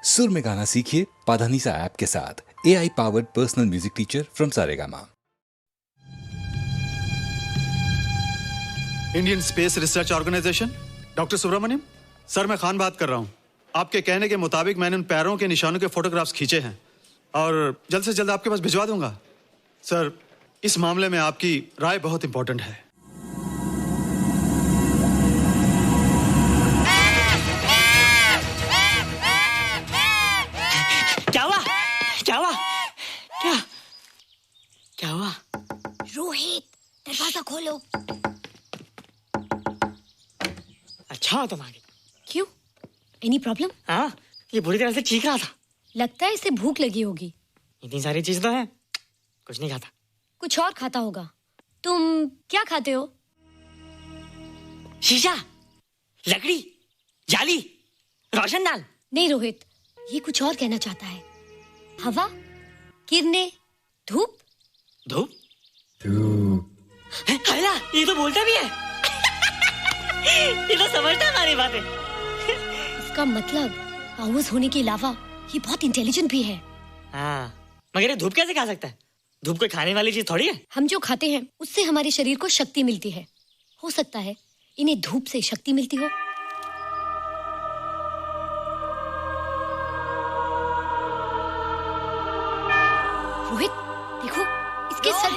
सुर में गाना सीखिए पाधानीसा ऐप के साथ। AI powered personal music teacher from Saregama. Indian space research organisation, doctor Subramaniam sir, मैं खान बात कर रहा हूँ। आपके कहने के मुताबिक मैंने उन पैरों के निशानों के फोटोग्राफ्स खींचे हैं और जल्द से जल्द आपके पास भिजवा दूंगा। सर, इस मामले में आपकी राय बहुत इंपॉर्टेंट है। क्या हुआ? रोहित, दरवाजा खोलो। अच्छा हो तुम आ गए। क्यों? Any problem? हाँ, ये बुरी तरह से चीख रहा था। लगता है इसे भूख लगी होगी। इतनी सारी चीज तो है, कुछ नहीं खाता। कुछ और खाता होगा। तुम क्या खाते हो? शीशा, लकड़ी, जाली, रोशनदान। नहीं रोहित, ये कुछ और कहना चाहता है। हवा, किरणें, धूप। धूप? हैला, ये तो बोलता भी है। ये तो समझता है हमारी बातें। इसका मतलब पावर्स होने के अलावा ये बहुत इंटेलिजेंट भी है। हाँ, मगर ये धूप कैसे खा सकता है? धूप कोई खाने वाली चीज थोड़ी है। हम जो खाते हैं उससे हमारे शरीर को शक्ति मिलती है। हो सकता है इन्हें धूप से शक्ति मिलती हो। रोहित, देखो इसके सर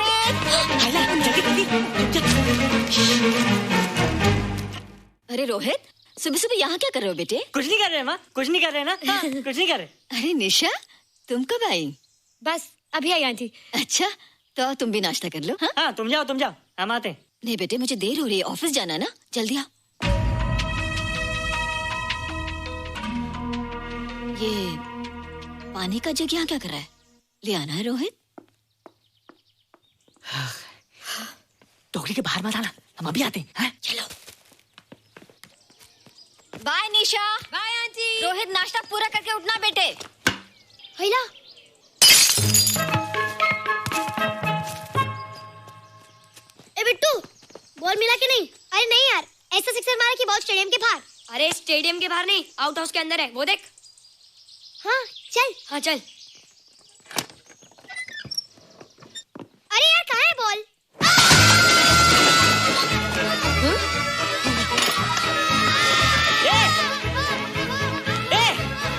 अरे रोहित, सुबह सुबह यहाँ क्या कर रहे हो बेटे? कुछ नहीं कर रहे माँ, कुछ नहीं कर रहे ना। हाँ, कुछ नहीं कर रहे। अरे निशा, तुम कब आई? बस अभी आई आंटी। अच्छा, तो तुम भी नाश्ता कर लो। हाँ, हाँ, तुम जाओ, हम आते हैं। नहीं बेटे, मुझे देर हो रही है, ऑफिस जाना है ना, जल्दी आओ। ये पानी का जग यहाँ क्या कर रहा है? ले आना है रोहित। टोकरी के बाहर मत आना, हम अभी आते हैं। चलो। Bye Nisha. Bye aunty. Rohit, नाश्ता पूरा करके उठना बेटे। हैला, ए बिट्टू, बॉल मिला कि नहीं? अरे नहीं यार, ऐसा सिक्सर मारा कि बॉल स्टेडियम के बाहर। अरे स्टेडियम के बाहर नहीं, आउट हाउस के अंदर है, वो देख। हाँ चल। हाँ चल। अरे यार, कहाँ है बॉल?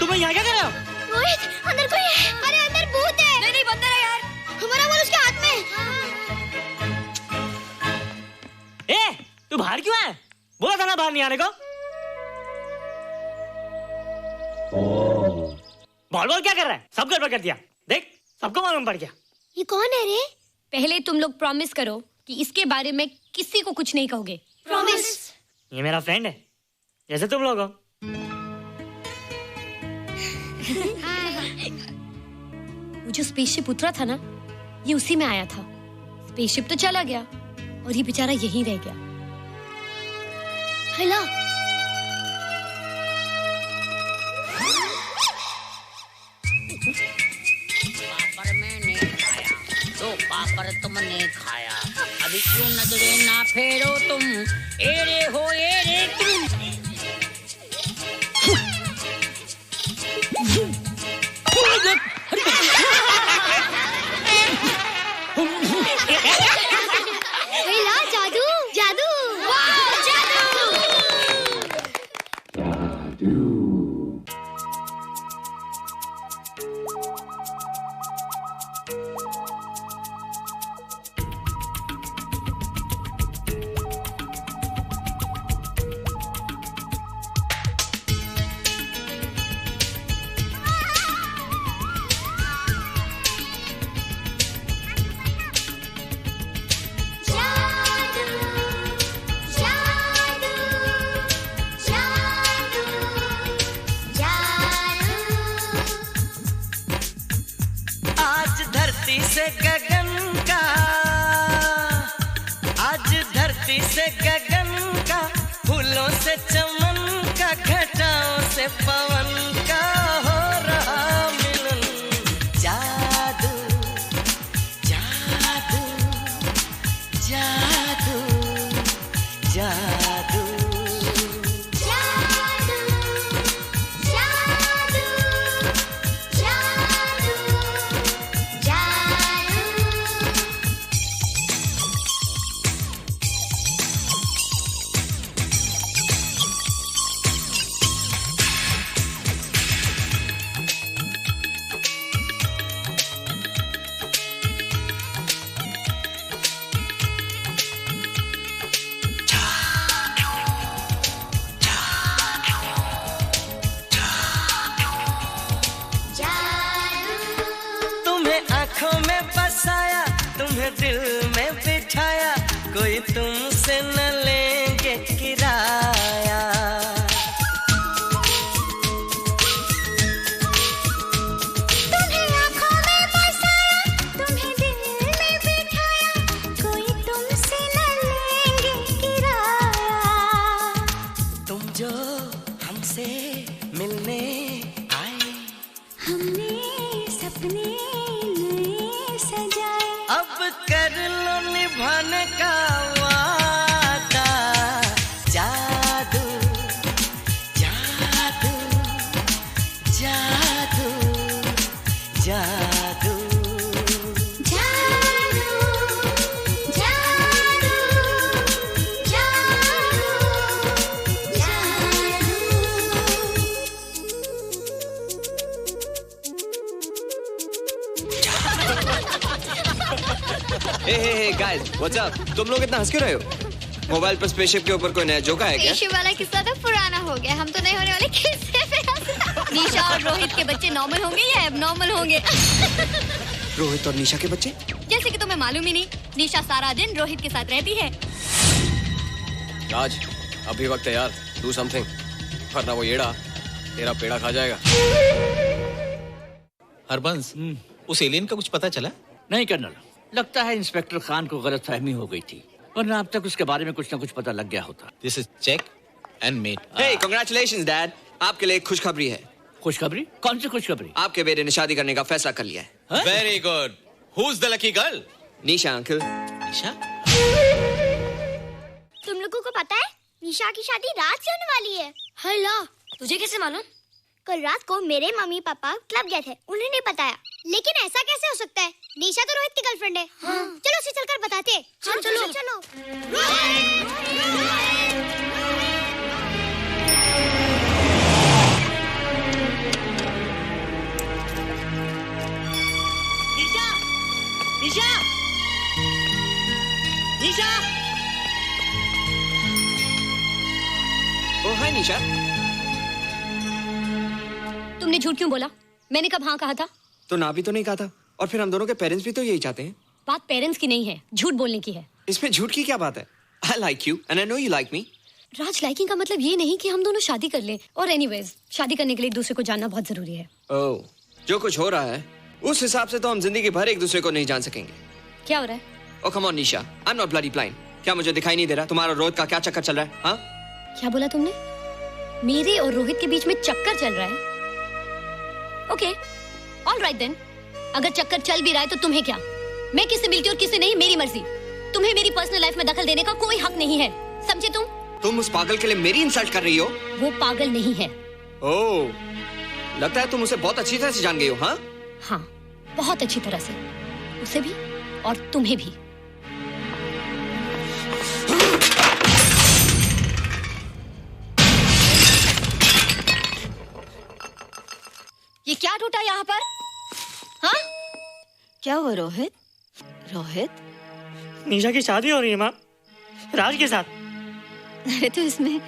तुम यहाँ क्या कर रहे हो? रोहित, अंदर कोई है। अरे अंदर भूत है। नहीं बंदर है यार। हमारा बॉल उसके हाथ में। तू बाहर क्यों है? बोला था ना बाहर नहीं आने को। बॉल क्या कर रहा है? सब गड़बड़ कर दिया। देख, सबको मालूम पड़ गया। ये कौन है रे? पहले तुम लोग प्रॉमिस करो कि इसके बारे में किसी को कुछ नहीं कहोगे। प्रॉमिस। ये मेरा फ्रेंड है, जैसे तुम लोग हो। वो जो स्पेसशिप उतरा था ना, ये उसी में आया था। स्पेसशिप तो चला गया और ये बेचारा यहीं रह गया। हैला, पापड़ मैंने खाया, दो पापड़ तुमने खाया, अभी क्यों नजरे ना फेरो तुम, एरे हो एरे तुम। हैला, जादू जादू। वाह, जादू। आज धरती से गगन का, आज धरती से गगन का, फूलों से चमन का, घटाओं से पवन का हो रहा मिलन। जादू जादू जादू जादू। दिल में बिठाया, कोई तुमसे न लेंगे किराया। तुम्हें आँखों में बसाया, तुम्हें दिल में बिठाया, कोई तुमसे न लेंगे किराया। तुम जो हमसे मिलने आए, हमने सपने नए सजाए, अब कर लो निभाने का वादा। जादू जादू जादू जादू जादू जादू जादू हे गाइस, व्हाट्स अप? तुम लोग इतना हंस क्यों रहे हो? मोबाइल पर स्पेसशिप के ऊपर कोई नया जोक है क्या? स्पेसशिप वाला किस्सा तो पुराना हो गया, हम तो नहीं होने वाले किस्से पे हंसना। निशा और रोहित के बच्चे नॉर्मल होंगे या एबनॉर्मल होंगे? रोहित और निशा के बच्चे? जैसे कि तुम्हें मालूम ही नहीं, निशा सारा दिन रोहित के साथ रहती है। राज, अभी वक्त है यार, डू समथिंग, वरना वो येड़ा तेरा पेड़ा खा जाएगा। हरबंस, उस एलियन का कुछ पता चला? नहीं कर्नल, लगता है इंस्पेक्टर खान को गलतफहमी हो गई थी, वरना अब तक उसके बारे में कुछ न कुछ पता लग गया होता। This is check and mate. Hey, congratulations dad, आपके लिए एक खुशखबरी है। खुशखबरी? कौन सी खुशखबरी? आपके बेटे ने शादी करने का फैसला कर लिया है। Very good. Who is the lucky girl? Nisha uncle. Nisha? तुम लोगों को पता है निशा की शादी रात से होने वाली है। हल्ला, तुझे कैसे मालूम? कल रात को मेरे मम्मी पापा क्लब गए थे, उन्होंने बताया। लेकिन ऐसा कैसे हो सकता है? निशा तो रोहित की गर्लफ्रेंड है। चलो उसे चलकर बताते हैं। चलो चलो। निशा! निशा! निशा! ओ हाय निशा। तुमने झूठ क्यों बोला? मैंने कब हाँ कहा था? तो ना भी तो नहीं कहा था, और फिर हम दोनों के पेरेंट्स भी तो यही चाहते हैं। बात पेरेंट्स की नहीं है, झूठ बोलने की है। इसमें झूठ की क्या बात है? I like you and I know you like me. Raj, liking का मतलब ये नहीं कि हम दोनों शादी कर लें। और एनीवेज, शादी करने के लिए एक दूसरे को जानना बहुत जरूरी है। ओह, जो कुछ हो रहा है उस हिसाब से तो हम जिंदगी भर एक दूसरे को नहीं जान सकेंगे। क्या हो रहा है? Oh come on Nisha, I am not bloody blind. क्या मुझे दिखाई नहीं दे रहा तुम्हारा रोहित का क्या चक्कर चल रहा है? हाँ, क्या बोला तुमने? मेरे और रोहित के बीच में चक्कर चल रहा है? Okay, all right then. अगर चक्कर चल भी रहा है तो तुम्हें क्या? मैं किससे मिलती हूँ और किससे नहीं, मेरी मर्जी। तुम्हें मेरी पर्सनल लाइफ में दखल देने का कोई हक नहीं है, समझे तुम? तुम उस पागल के लिए मेरी इंसल्ट कर रही हो? वो पागल नहीं है। ओह, लगता है तुम उसे बहुत अच्छी तरह से जान गई हो। हाँ हाँ, बहुत अच्छी तरह से, उसे भी और तुम्हें भी। ये क्या टूटा यहाँ पर? हाँ? क्या हुआ रोहित? रोहित, निशा की शादी हो रही है माँ, राज के साथ। अरे तो इसमें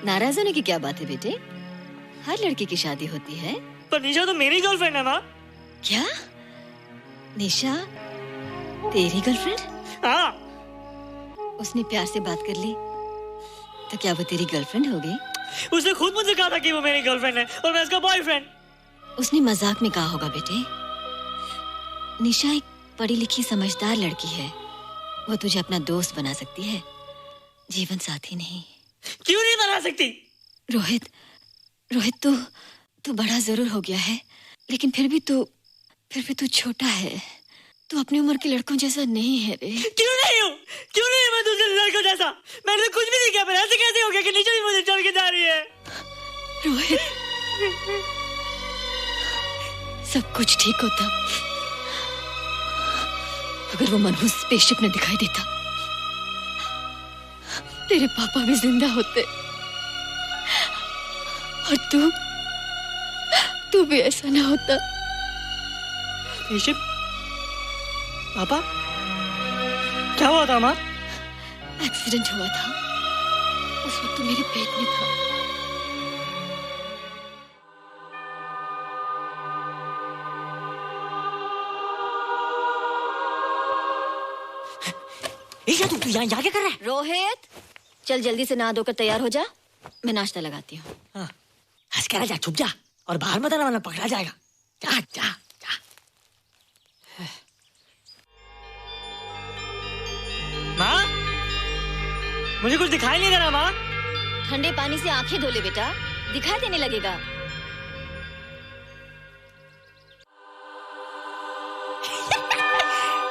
नाराज होने की क्या बात है बेटे? हर लड़की की शादी होती है। पर निशा तो मेरी गर्लफ्रेंड है माँ। क्या? निशा तेरी गर्लफ्रेंड? हाँ। उसने प्यार से बात कर ली तो क्या वो तेरी गर्लफ्रेंड हो गई? उसने खुद मुझसे कहा था कि वो मेरी गर्लफ्रेंड है और मैं उसका बॉयफ्रेंड। उसने मजाक में कहा होगा बेटे। निशा एक पढ़ी लिखी समझदार लड़की है, वो तुझे अपना दोस्त बना सकती है, जीवन साथी नहीं। क्यों नहीं बना सकती? रोहित, रोहित तू बड़ा जरूर हो गया है, लेकिन फिर भी तू छोटा है। तू अपनी उम्र के लड़कों जैसा नहीं है रे। क्यों नहीं हूँ? क्यों नहीं है मैं दूसरे लड़कों जैसा? मैंने तो कुछ भी नहीं किया, पर ऐसे कैसे हो गया कि निशा भी मुझे चल के जा रही है? रोहित, सब कुछ ठीक होता अगर वो मनहूस स्पेसशिप ने दिखाई देता। तेरे पापा भी जिंदा होते और तू भी ऐसा ना होता। स्पेसशिप? पापा? क्या हुआ था माँ? एक्सीडेंट हुआ था, उस वक्त तू मेरे पेट में था। निशा तू यहाँ क्या कर रहा है? रोहित, चल जल्दी से नहा धोकर तैयार हो जा, मैं नाश्ता लगाती हूँ। हंस कर जा, छुप जा और बाहर मत आना वरना पकड़ा जाएगा। जा जा जा। माँ, मुझे कुछ दिखाई नहीं दे रहा माँ। ठंडे पानी से आंखें धो ले बेटा, दिखाई देने लगेगा।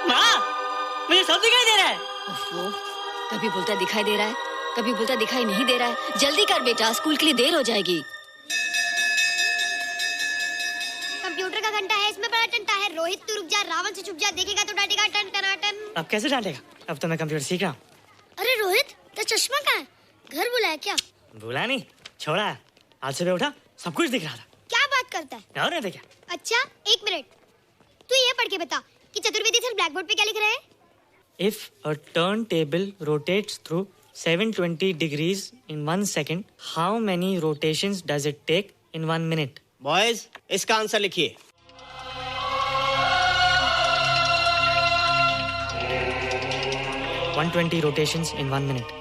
माँ, मुझे सब दिखाई दे रहा है। ओफो, कभी बोलता दिखाई दे रहा है, कभी बोलता दिखाई नहीं दे रहा है। जल्दी कर बेटा, स्कूल के लिए देर हो जाएगी। कंप्यूटर का घंटा है, इसमें बड़ा टंटा है। रोहित तू रुक जा, रावण से छुप जा, देखेगा तो डांटेगा टन टनाटन। अब कैसे डांटेगा? अब तो मैं कंप्यूटर सीख रहा हूँ। अरे रोहित, तेरा चश्मा कहाँ है? घर बुलाया क्या? भूला नहीं, छोड़ा। आज सुबह उठा, सब कुछ दिख रहा था। क्या बात करता है? और नहीं देखा। अच्छा, एक मिनट, तू ये पढ़ के बता कि चतुर्वेदी सर ब्लैक बोर्ड पे क्या लिख रहे हैं? If a turntable rotates through 720 degrees in 1 second, how many rotations does it take in 1 minute? Boys, इसका आंसर लिखिए। One 120 rotations in 1 minute.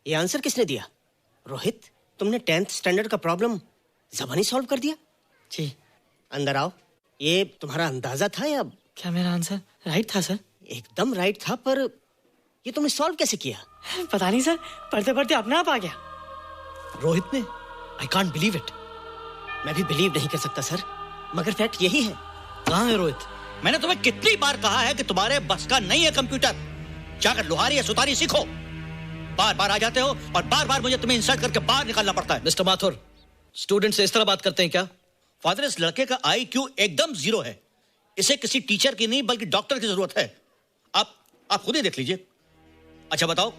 ये आंसर किसने दिया? रोहित, तुमने 10th स्टैंडर्ड का प्रॉब्लम ज़बानी सॉल्व कर दिया? जी। अंदर आओ। ये तुम्हारा अंदाजा था या? क्या मेरा आंसर राइट था सर? एकदम राइट था, पर ये तुमने सॉल्व कैसे किया? पता नहीं सर, पढ़ते पढ़ते अपने आप आ गया। रोहित ने? I can't believe it. मैं भी बिलीव नहीं कर सकता सर, मगर फैक्ट यही है। कहाँ है रोहित? मैंने तुम्हें कितनी बार कहा है कि तुम्हारे बस का नहीं है कंप्यूटर। जाकर लोहारी या सुतारी सीखो। बार बार आ जाते हो और बार बार मुझे तुम्हें इंसल्ट करके बाहर निकालना पड़ता है। मिस्टर माथुर, स्टूडेंट से इस तरह बात करते हैं क्या? फादर, इस लड़के का IQ एकदम 0 है। इसे किसी टीचर की नहीं बल्कि डॉक्टर की जरूरत है। आप खुद ही देख लीजिए। अच्छा बताओ,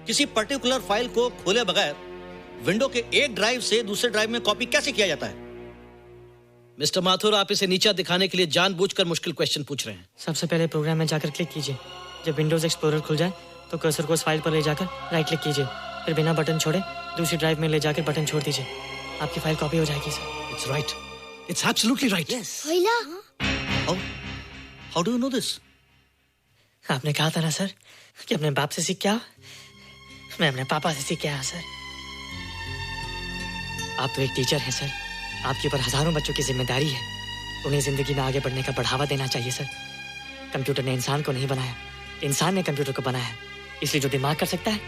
किसी पर्टिकुलर फाइल को खोले बगैर विंडो के एक ड्राइव से दूसरे ड्राइव में कॉपी कैसे किया जाता है? मिस्टर माथुर, आप इसे नीचा दिखाने के लिए जानबूझकर मुश्किल क्वेश्चन पूछ रहे हैं। सबसे पहले प्रोग्राम में जाकर क्लिक कीजिए। जब विंडोज एक्सप्लोरर खुल जाए तो कर्सर को उस फाइल पर ले जाकर राइट क्लिक कीजिए, फिर बिना बटन छोड़े दूसरी ड्राइव में ले जाकर बटन छोड़ दीजिए। आपकी फाइल कॉपी हो जाएगी sir. It's right, it's absolutely right. How do you know this? आपने कहा था ना सर कि अपने बाप से सीख के आओ। मैं अपने पापा से सीख के आया सर। आप तो एक टीचर हैं सर, आपके ऊपर हजारों बच्चों की जिम्मेदारी है। उन्हें जिंदगी में आगे बढ़ने का बढ़ावा देना चाहिए सर। कंप्यूटर ने इंसान को नहीं बनाया, इंसान ने कंप्यूटर को बनाया। इसलिए जो दिमाग कर सकता है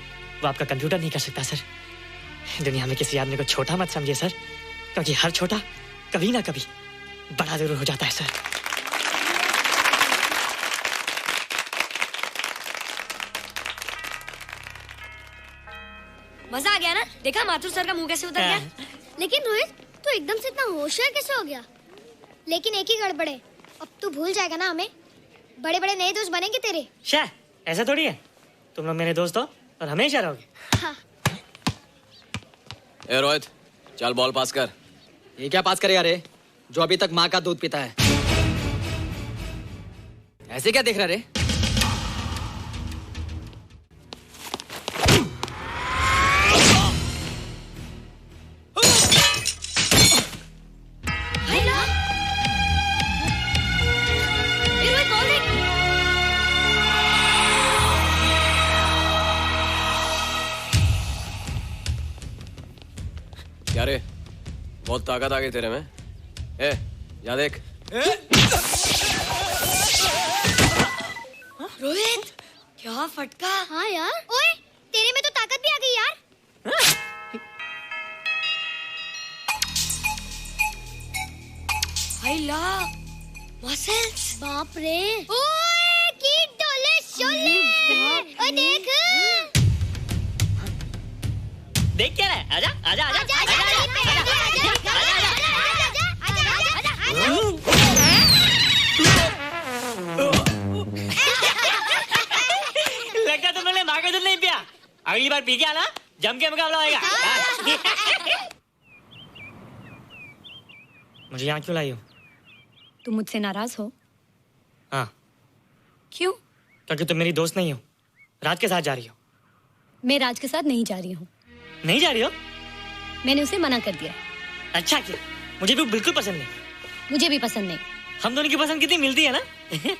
वो आपका कंप्यूटर नहीं कर सकता सर। दुनिया में किसी आदमी को छोटा मत समझिए सर, क्योंकि हर छोटा कभी ना कभी बड़ा जरूर हो जाता है सर। मजा आ गया ना? देखा माथुर सर का मुंह कैसे उतर गया? लेकिन रोहित, तू एकदम से इतना होशियार कैसे हो गया? लेकिन एक ही गड़बड़ है, अब तू भूल जाएगा ना हमें। बड़े बड़े नए दोस्त बनेंगे तेरे। शाह, ऐसा थोड़ी है। तुम लोग मेरे दोस्त हो और हमेशा रहोगे। हाँ। ए रोहित, चल बॉल पास कर। ये क्या पास करेगा रे, जो अभी तक माँ का दूध पीता है? ऐसे क्या देख रहा रे? क्या रे, बहुत ताकत आ गई तेरे में। ए, जा देख। रोहित, क्या फटका। हाँ यार। ओए, तेरे में तो ताकत भी आ गई यार। हाय ला, मसल्स। बाप रे। ओए, कीट डोले शोले। ओए देख। देख क्या है? आजा आजा आजा आजा आजा लगता तुमने माँ का दूध नहीं पिया। अगली बार पी के आना, जम के मुकाबला होएगा। मुझे यहाँ क्यों लाई हो? तुम मुझसे नाराज हो? हाँ। क्यों? क्योंकि तुम मेरी दोस्त नहीं हो, राज के साथ जा रही हो। मैं राज के साथ नहीं जा रही हूँ। नहीं जा रही हो? मैंने उसे मना कर दिया। अच्छा किया, मुझे भी बिल्कुल पसंद नहीं। मुझे भी पसंद नहीं। हम दोनों की पसंद कितनी मिलती है ना?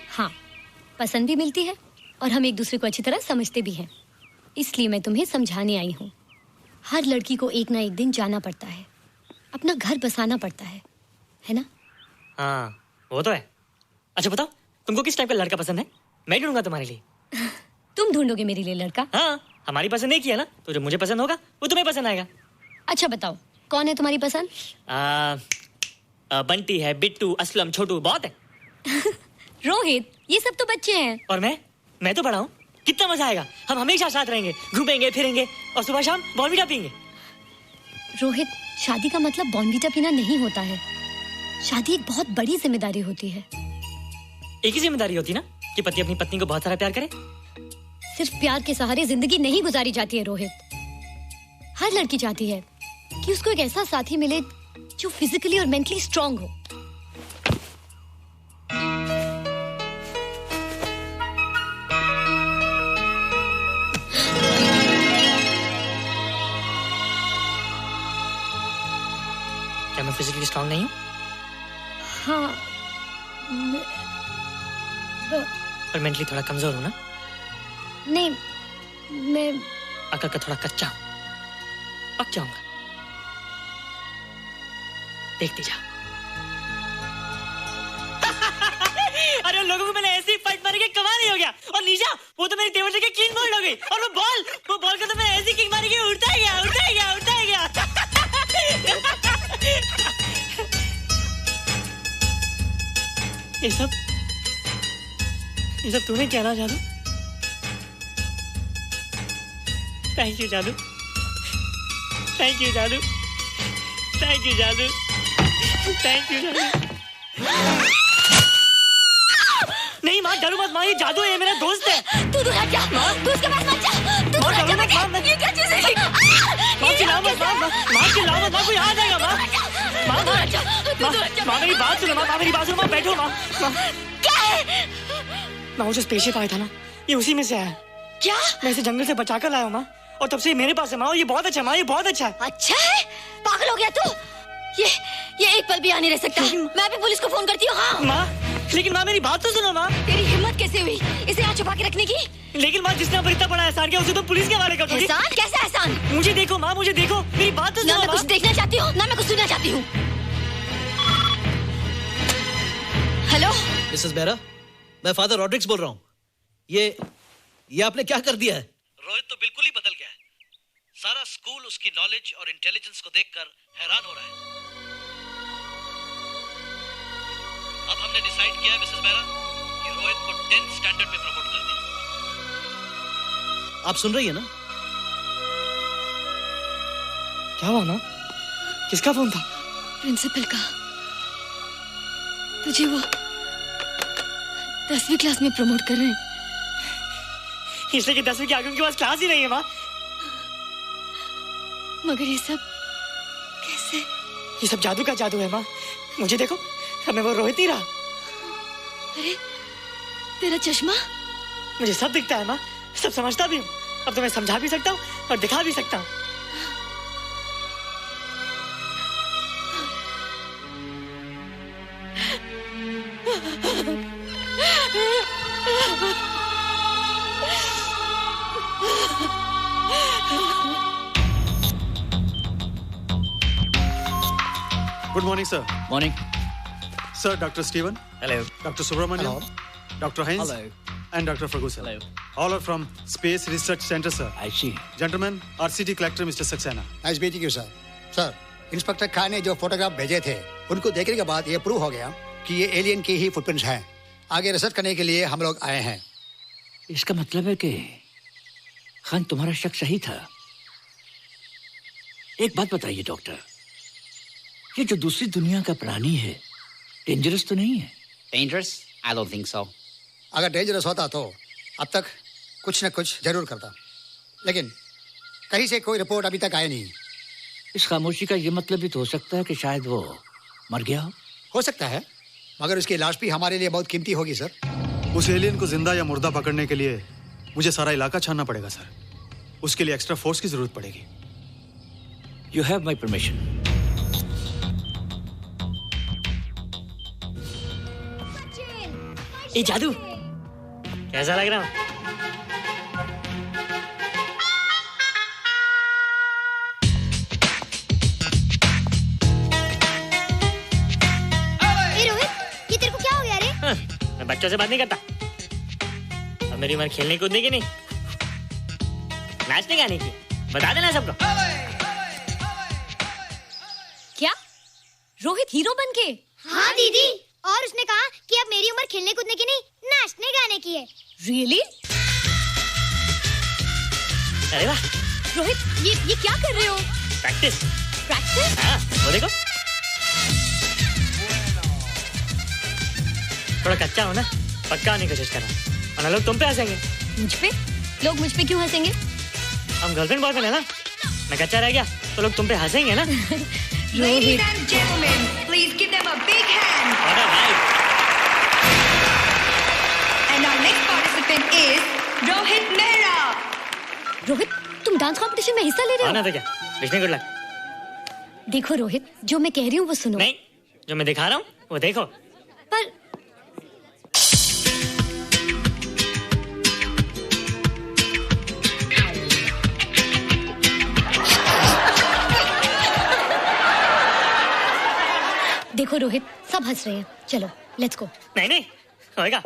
हाँ, पसंद भी मिलती है और हम एक दूसरे को अच्छी तरह समझते भी हैं। इसलिए मैं तुम्हें समझाने आई हूँ। हर लड़की को एक ना एक दिन जाना पड़ता है, अपना घर बसाना पड़ता है ना? हाँ वो तो है। अच्छा बताओ, तुमको किस टाइप का लड़का पसंद है? मैं ढूंढूंगा तुम्हारे लिए। तुम ढूंढोगे मेरे लिए लड़का? हाँ, हमारी पसंद एक ही है ना, तो जो मुझे पसंद होगा वो तुम्हें पसंद आएगा। अच्छा बताओ, कौन है तुम्हारी पसंद? बंटी है, बिट्टू, असलम, छोटू, बहुत है। रोहित, ये सब तो बच्चे हैं। और मैं तो बड़ा हूँ। कितना मजा आएगा, हम हमेशा साथ रहेंगे, घूमेंगे फिरेंगे और सुबह शाम बॉर्नवीटा पीएंगे। रोहित, शादी का मतलब बॉर्नवीटा पीना नहीं होता है। शादी एक बहुत बड़ी जिम्मेदारी होती है। एक ही जिम्मेदारी होती है ना कि पति अपनी पत्नी को बहुत सारा प्यार करे। सिर्फ प्यार के सहारे जिंदगी नहीं गुजारी जाती है रोहित। हर लड़की चाहती है कि उसको एक ऐसा साथी मिले जो फिजिकली और मेंटली स्ट्रांग हो। क्या मैं फिजिकली स्ट्रांग नहीं हूँ? हाँ, पर मेंटली थोड़ा कमजोर हूँ ना? नहीं, मैं अकल का थोड़ा कच्चा हूँ, पक जाऊंगा। देखती जा। अरे लोगों को मैंने ऐसी फाइट मारी कि कमाल ही हो गया। और निशा, वो तो मेरी टेबल से क्लीन बोल्ड हो गई। और वो बॉल का तो मैंने ऐसी किक मारी कि उड़ता ही गया। ये सब तूने क्या ना जादू? थैंक यू जादू। थैंक यू जादू। थैंक यू जादू। थैंक यू जादू। नहीं माँ, डरो मत माँ, ये जादू है, मेरा दोस्त है। तू दूर हट जा, तू उसके पास मत जा। तू दूर हट जा बेटे। ये क्या चीज़ है? माँ चिल्लाओ मत, माँ चिल्लाओ मत, माँ कोई आ जाएगा। माँ मेरी बात सुनो, माँ मेरी बात सुनो, माँ बैठो। माँ क्या है? माँ वो जो स्पेसशिप आया था ना, ये उसी में से आया। क्या? मैं इसे जंगल से बचा कर लाया हूँ माँ, और तब से मेरे पास है माँ। और ये बहुत अच्छा है माँ, ये बहुत अच्छा है। अच्छा है? पागल हो गया तू? ये एक पल भी आ नहीं रह सकता। मैं भी पुलिस को फोन करती हूँ। हाँ माँ, लेकिन माँ मेरी बात तो सुनो माँ। तेरी हिम्मत कैसे हुई इसे यहाँ छुपा के रखने की? लेकिन माँ, जिसने इतना बड़ा एहसान किया उसे तो पुलिस के हवाले कर दोगी। एहसान? कैसा एहसान? मुझे देखो माँ, मुझे देखो, मेरी बात तो सुनो। ना मैं कुछ देखना चाहती हूँ, ना मैं कुछ सुनना चाहती हूँ। हेलो मिसेस बेरा, मैं फादर रॉड्रिक्स बोल रहा हूँ। ये आपने क्या कर दिया है? रोहित तो बिल्कुल ही बदल गया है। सारा स्कूल उसकी नॉलेज और इंटेलिजेंस को देखकर हैरान हो रहा है। अब हमने डिसाइड किया है मिसेस बेरा कि रोहित को 10th स्टैंडर्ड में प्रमोट कर दें। आप सुन रही है ना? क्या हुआ माँ? किसका फोन था? प्रिंसिपल का। तुझे वो 10वीं क्लास में प्रमोट कर रहे हैं। इसलिए कि 10वीं के आगे उनके पास क्लास ही नहीं है माँ। मगर ये सब कैसे? ये सब जादू का जादू है माँ। मुझे देखो, अब मैं वो रोहित ही रहा। अरे तेरा चश्मा? मुझे सब दिखता है माँ, सब समझता भी हूँ। अब तो मैं समझा भी सकता हूँ और दिखा भी सकता हूँ। Good morning, sir. Morning. Sir, Dr. Steven. Hello. Dr. Subramaniam. Dr. Heinz. Hello. And Dr. Ferguson. Hello. All are from Space Research Center, sir. I see. Gentlemen, our city collector, Mr. Saxena. Nice meeting you sir. Sir, inspector Khan ने जो photograph भेजे थे, उनको देखने के बाद ये prove हो गया कि ये एलियन की ही फुटप्रिंट्स हैं। आगे रिसर्च करने के लिए हम लोग आए हैं। इसका मतलब है कि खान, तुम्हारा शक सही था। एक बात बताइए डॉक्टर, ये जो दूसरी दुनिया का प्राणी है, डेंजरस तो नहीं है? Dangerous? I don't think so. अगर डेंजरस होता तो अब तक कुछ न कुछ जरूर करता, लेकिन कहीं से कोई रिपोर्ट अभी तक आई नहीं। इस खामोशी का ये मतलब भी तो हो सकता है कि शायद वो मर गया हो सकता है, मगर उसकी लाश भी हमारे लिए बहुत कीमती होगी सर। उस एलियन को जिंदा या मुर्दा पकड़ने के लिए मुझे सारा इलाका छानना पड़ेगा सर। उसके लिए एक्स्ट्रा फोर्स की जरूरत पड़ेगी। You have my permission. ये जादू कैसा लग रहा हूँ? बच्चों से बात नहीं करता। अब मेरी उम्र खेलने कूदने की नहीं, नाचने गाने की। बता देना सबको। क्या रोहित हीरो बन के? हाँ दीदी, और उसने कहा कि अब मेरी उम्र खेलने कूदने की नहीं, नाचने गाने की है। Really? अरे वाह रोहित, ये क्या कर रहे हो? प्रैक्टिस। प्रैक्टिस? हाँ, वो देखो। थोड़ा कच्चा हो ना, पक्का होने की कोशिश करना, वरना लोग तुम पे हंसेंगे। मुझ पे? लोग मुझ पे क्यों हंसेंगे? हम गर्लफ्रेंड बॉयफ्रेंड है ना, मैं कच्चा रह गया तो लोग तुम पे हंसेंगे ना। Ladies and gentlemen, please give them a big hand. What a hype. And our next participant is Rohit Mehra. Rohit, तुम डांस कंपटीशन में हिस्सा ले रहे हो? ना तो क्या, विश मी गुड लक। देखो रोहित, जो मैं कह रही हूँ वो सुनो। नहीं, जो मैं दिखा रहा हूँ वो देखो। पर देखो रोहित, सब हंस रहे हैं। चलो लेट्स गो। नहीं नहीं होएगा,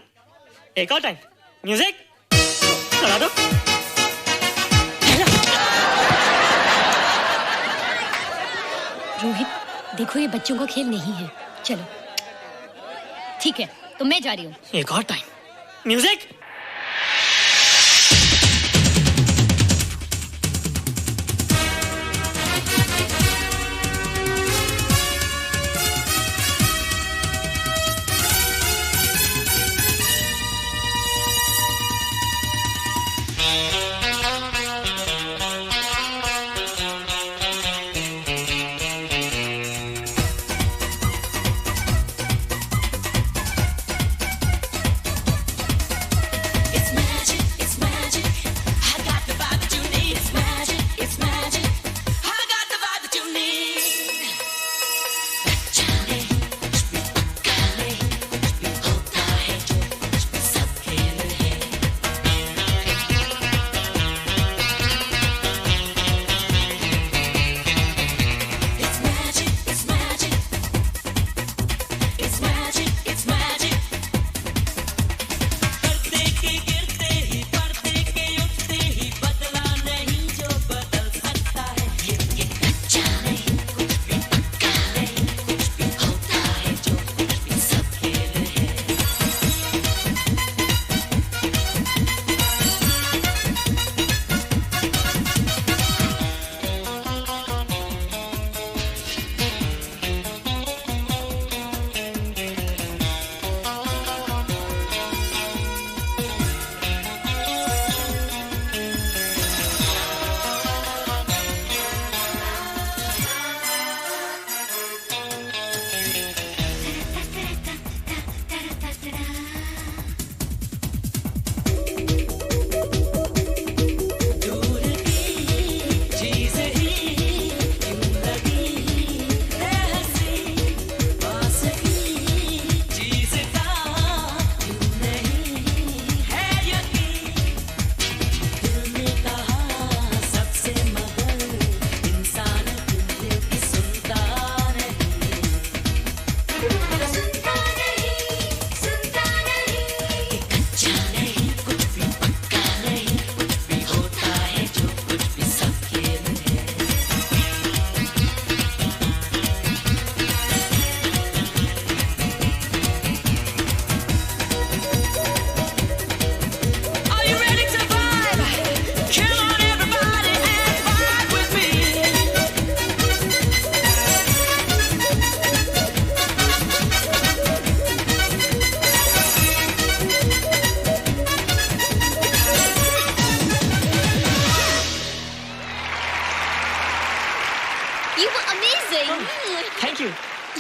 एक और टाइम। म्यूजिक चला दो। रोहित देखो, ये बच्चों का खेल नहीं है। चलो ठीक है, तो मैं जा रही हूँ। एक और time. Music.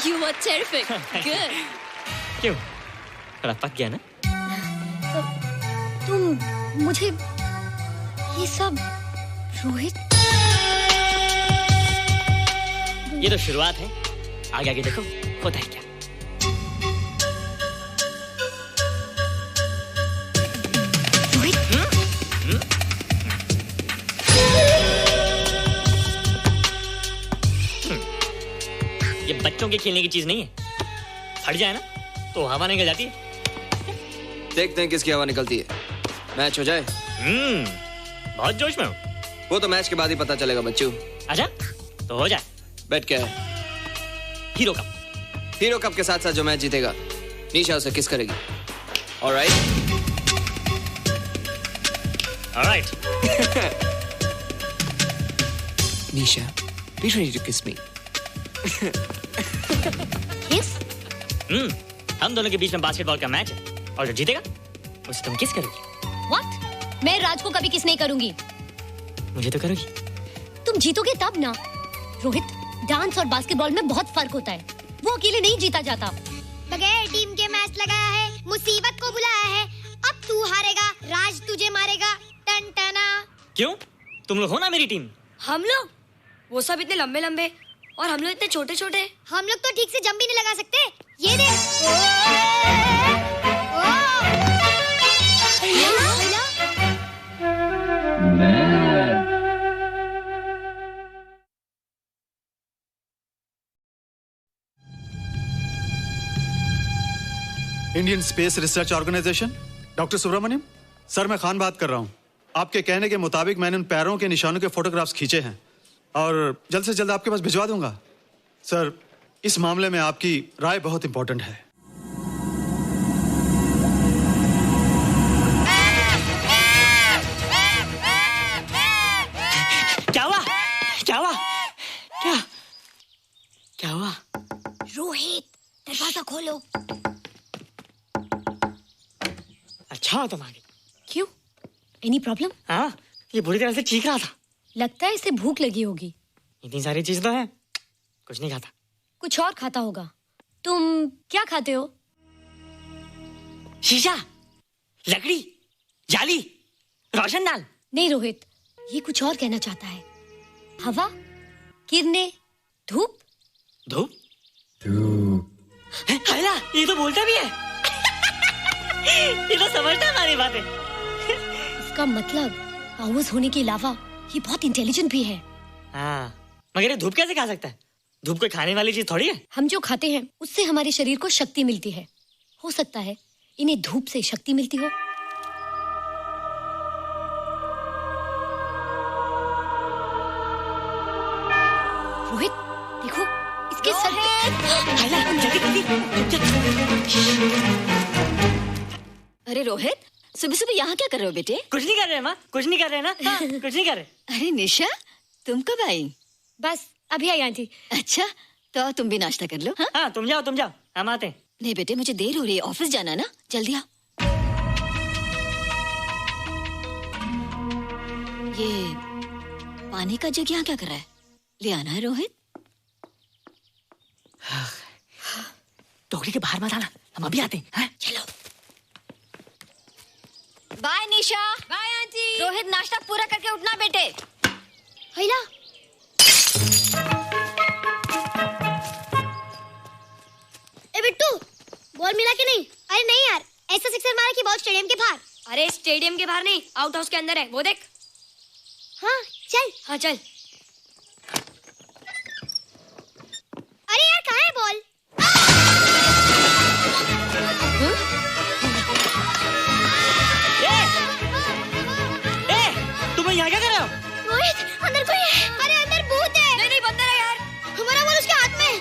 You were terrific. Good. क्यों? थोड़ा पक गया ना? तुम मुझे ये सब रोहित, ये तो शुरुआत है, आगे आगे देखो होता है क्या। ये बच्चों के खेलने की चीज नहीं है, फट जाए ना तो हवा निकल जाती है। देखते हैं किसकी हवा निकलती है। मैच हो जाए। बहुत जोश में हूँ। वो तो मैच के बाद ही पता चलेगा बच्चू। अच्छा तो हो जाए। बेट क्या है? Hero cup. हीरो कप के साथ साथ जो मैच जीतेगा निशा उसे किस करेगी। Alright. Alright. Nisha, be ready to kiss me. किस? हम दोनों के बीच में बास्केटबॉल का मैच है और जो जीतेगा उसे तुम किस करोगी। What? मैं राज को कभी किस नहीं करूंगी। मुझे तो करोगी। तुम जीतोगे तब ना। रोहित, डांस और बास्केटबॉल में बहुत फर्क होता है। वो अकेले नहीं जीता जाता। बगैर टीम के मैच लगाया है, मुसीबत को बुलाया है। अब तू हारेगा, राज तुझे मारेगा। टन टना। क्यों? तुम लोग हो ना मेरी टीम। हम लोग? वो सब इतने लंबे लंबे और हम लोग इतने छोटे छोटे। हम लोग तो ठीक से जंप भी नहीं लगा सकते। ये देख। Indian space research organisation, doctor Subramaniam. Sir मैं खान बात कर रहा हूँ। आपके कहने के मुताबिक मैंने उन पैरों के निशानों के फोटोग्राफ्स खींचे हैं और जल्द से जल्द आपके पास भिजवा दूंगा। सर इस मामले में आपकी राय बहुत इंपॉर्टेंट है। क्या हुआ? क्या हुआ? क्या हुआ? रोहित, दरवाजा खोलो। अच्छा तुम आ गई। क्यों? Any problem? हाँ, ये बुरी तरह से चीख रहा था। लगता है इसे भूख लगी होगी। इतनी सारी चीज तो है, कुछ नहीं खाता। कुछ और खाता होगा। तुम क्या खाते हो? शीशा, लकड़ी, जाली, रोशनदान। नहीं रोहित, ये कुछ और कहना चाहता है। हवा, किरणें, धूप। धूप? हैला, ये तो बोलता भी है। ये तो समझता है हमारी बातें। इसका मतलब पावर्स होने के अलावा ये बहुत इंटेलिजेंट भी है। हाँ, मगर ये धूप कैसे खा सकता है? धूप कोई खाने वाली चीज थोड़ी है। हम जो खाते हैं उससे हमारे शरीर को शक्ति मिलती है। हो सकता है इन्हें धूप से शक्ति मिलती हो। रोहित देखो, इसके सर पे। अरे रोहित, सुबह सुबह यहाँ क्या कर रहे हो बेटे? कुछ नहीं कर रहे माँ, कुछ नहीं कर रहे ना। हाँ, कुछ नहीं कर रहे। अरे निशा, तुम कब आई? बस अभी आई आंटी। अच्छा, तो तुम भी नाश्ता कर लो। हाँ, तुम जाओ, हम आते हैं। नहीं बेटे, मुझे देर हो रही है, ऑफिस जाना ना, जल्दी आओ। ये पानी का जग यहाँ क्या कर रहा है? ले आना है रोहित। टोकरी के बाहर मत आना, हम अभी आते हैं। चलो। Bye Nisha. Bye aunty. Rohit, नाश्ता पूरा करके उठना बेटे। हैला। ए बिट्टू, बॉल मिला कि नहीं? अरे नहीं यार, ऐसा सिक्सर मारा कि बॉल स्टेडियम के बाहर। अरे स्टेडियम के बाहर नहीं, आउट हाउस के अंदर है, वो देख। हाँ चल। हाँ चल। अरे यार कहाँ है बॉल? तुम यहाँ क्या कर रहे हो? रोहित, अंदर कोई है। अरे अंदर भूत है। नहीं बंदर है यार। हमारा बॉल उसके हाथ में।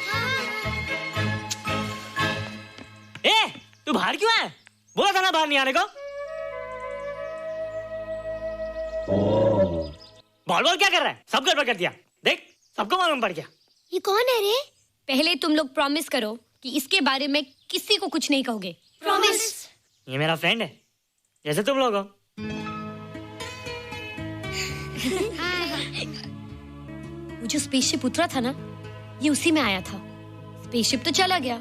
तू बाहर क्यों है? बोला था ना बाहर नहीं आने को। बॉल क्या कर रहा है? सब गड़बड़ कर दिया। देख, सबको मालूम पड़ गया। ये कौन है रे? पहले तुम लोग प्रॉमिस करो कि इसके बारे में किसी को कुछ नहीं कहोगे। प्रॉमिस। ये मेरा फ्रेंड है, जैसे तुम लोग हो। वो जो स्पेसशिप उतरा था ना, ये उसी में आया था। स्पेसशिप तो चला गया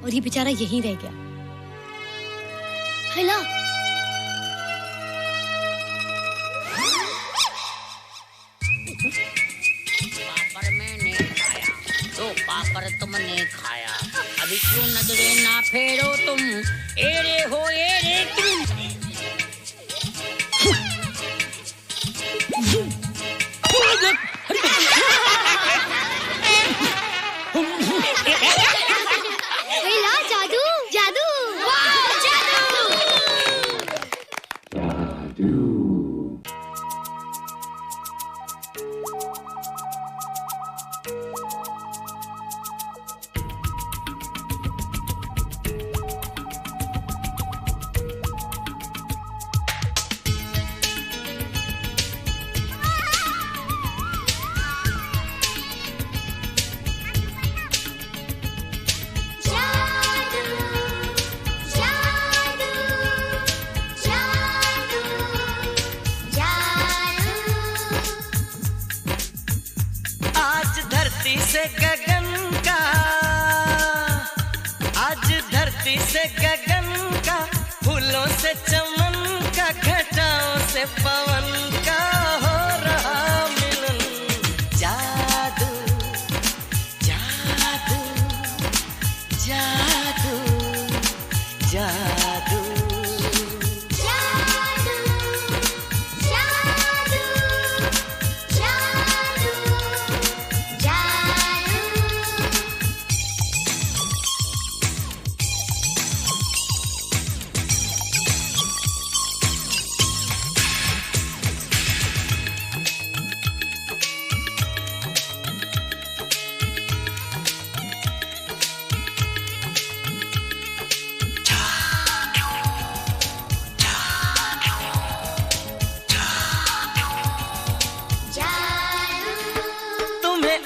और ये बेचारा यहीं रह गया। हेलो। पापड़ मैंने खाया, दो पापड़ तुमने खाया, अभी क्यों नजरे ना फेरो तुम, एरे हो एरे तुम। जादू जादू, वाह जादू। धरती से गगन का, फूलों से चमन का, घटाओं से पवन का हो रहा मिलन। जादू जादू जादू जादू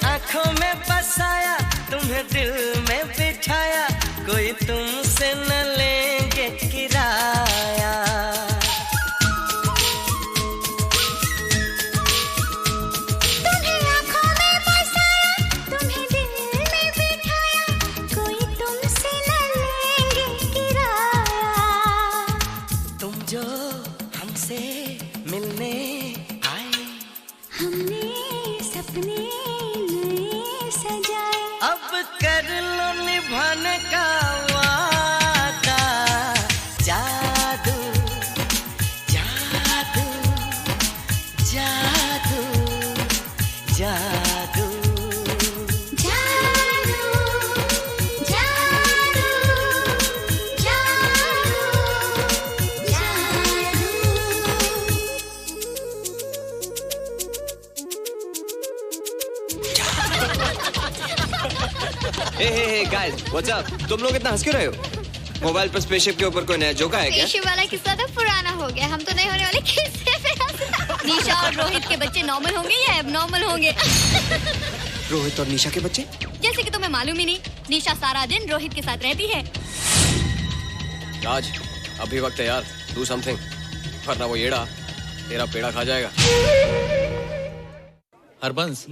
आँखों में बसाया, तुम्हें दिल में बिठाया, कोई तुमसे न लेंगे किराया। तुम्हें आँखों में बसाया, तुम्हें दिल में बिठाया, कोई तुमसे न लेंगे किराया। तुम जो हमसे मिलने आए, हमने सपने अब कर लो निभाने का वादा। जादू जादू जादू जादू हे गाइस, व्हाट्स अप? तुम लोग इतना हंस क्यों रहे हो? मोबाइल पर स्पेसशिप के ऊपर कोई नया जोक आया क्या? स्पेसशिप वाला किस्सा तो पुराना हो गया, हम तो नहीं होने वाले किस्से पे हंसना। निशा और रोहित के बच्चे नॉर्मल होंगे या एबनॉर्मल होंगे? रोहित और निशा के बच्चे? जैसे कि तुम्हें मालूम ही नहीं, निशा सारा दिन रोहित के साथ रहती है। राज, अभी वक्त है यार, डू समथिंग, वरना वो येड़ा तेरा पेड़ा खा जाएगा। हरबंस,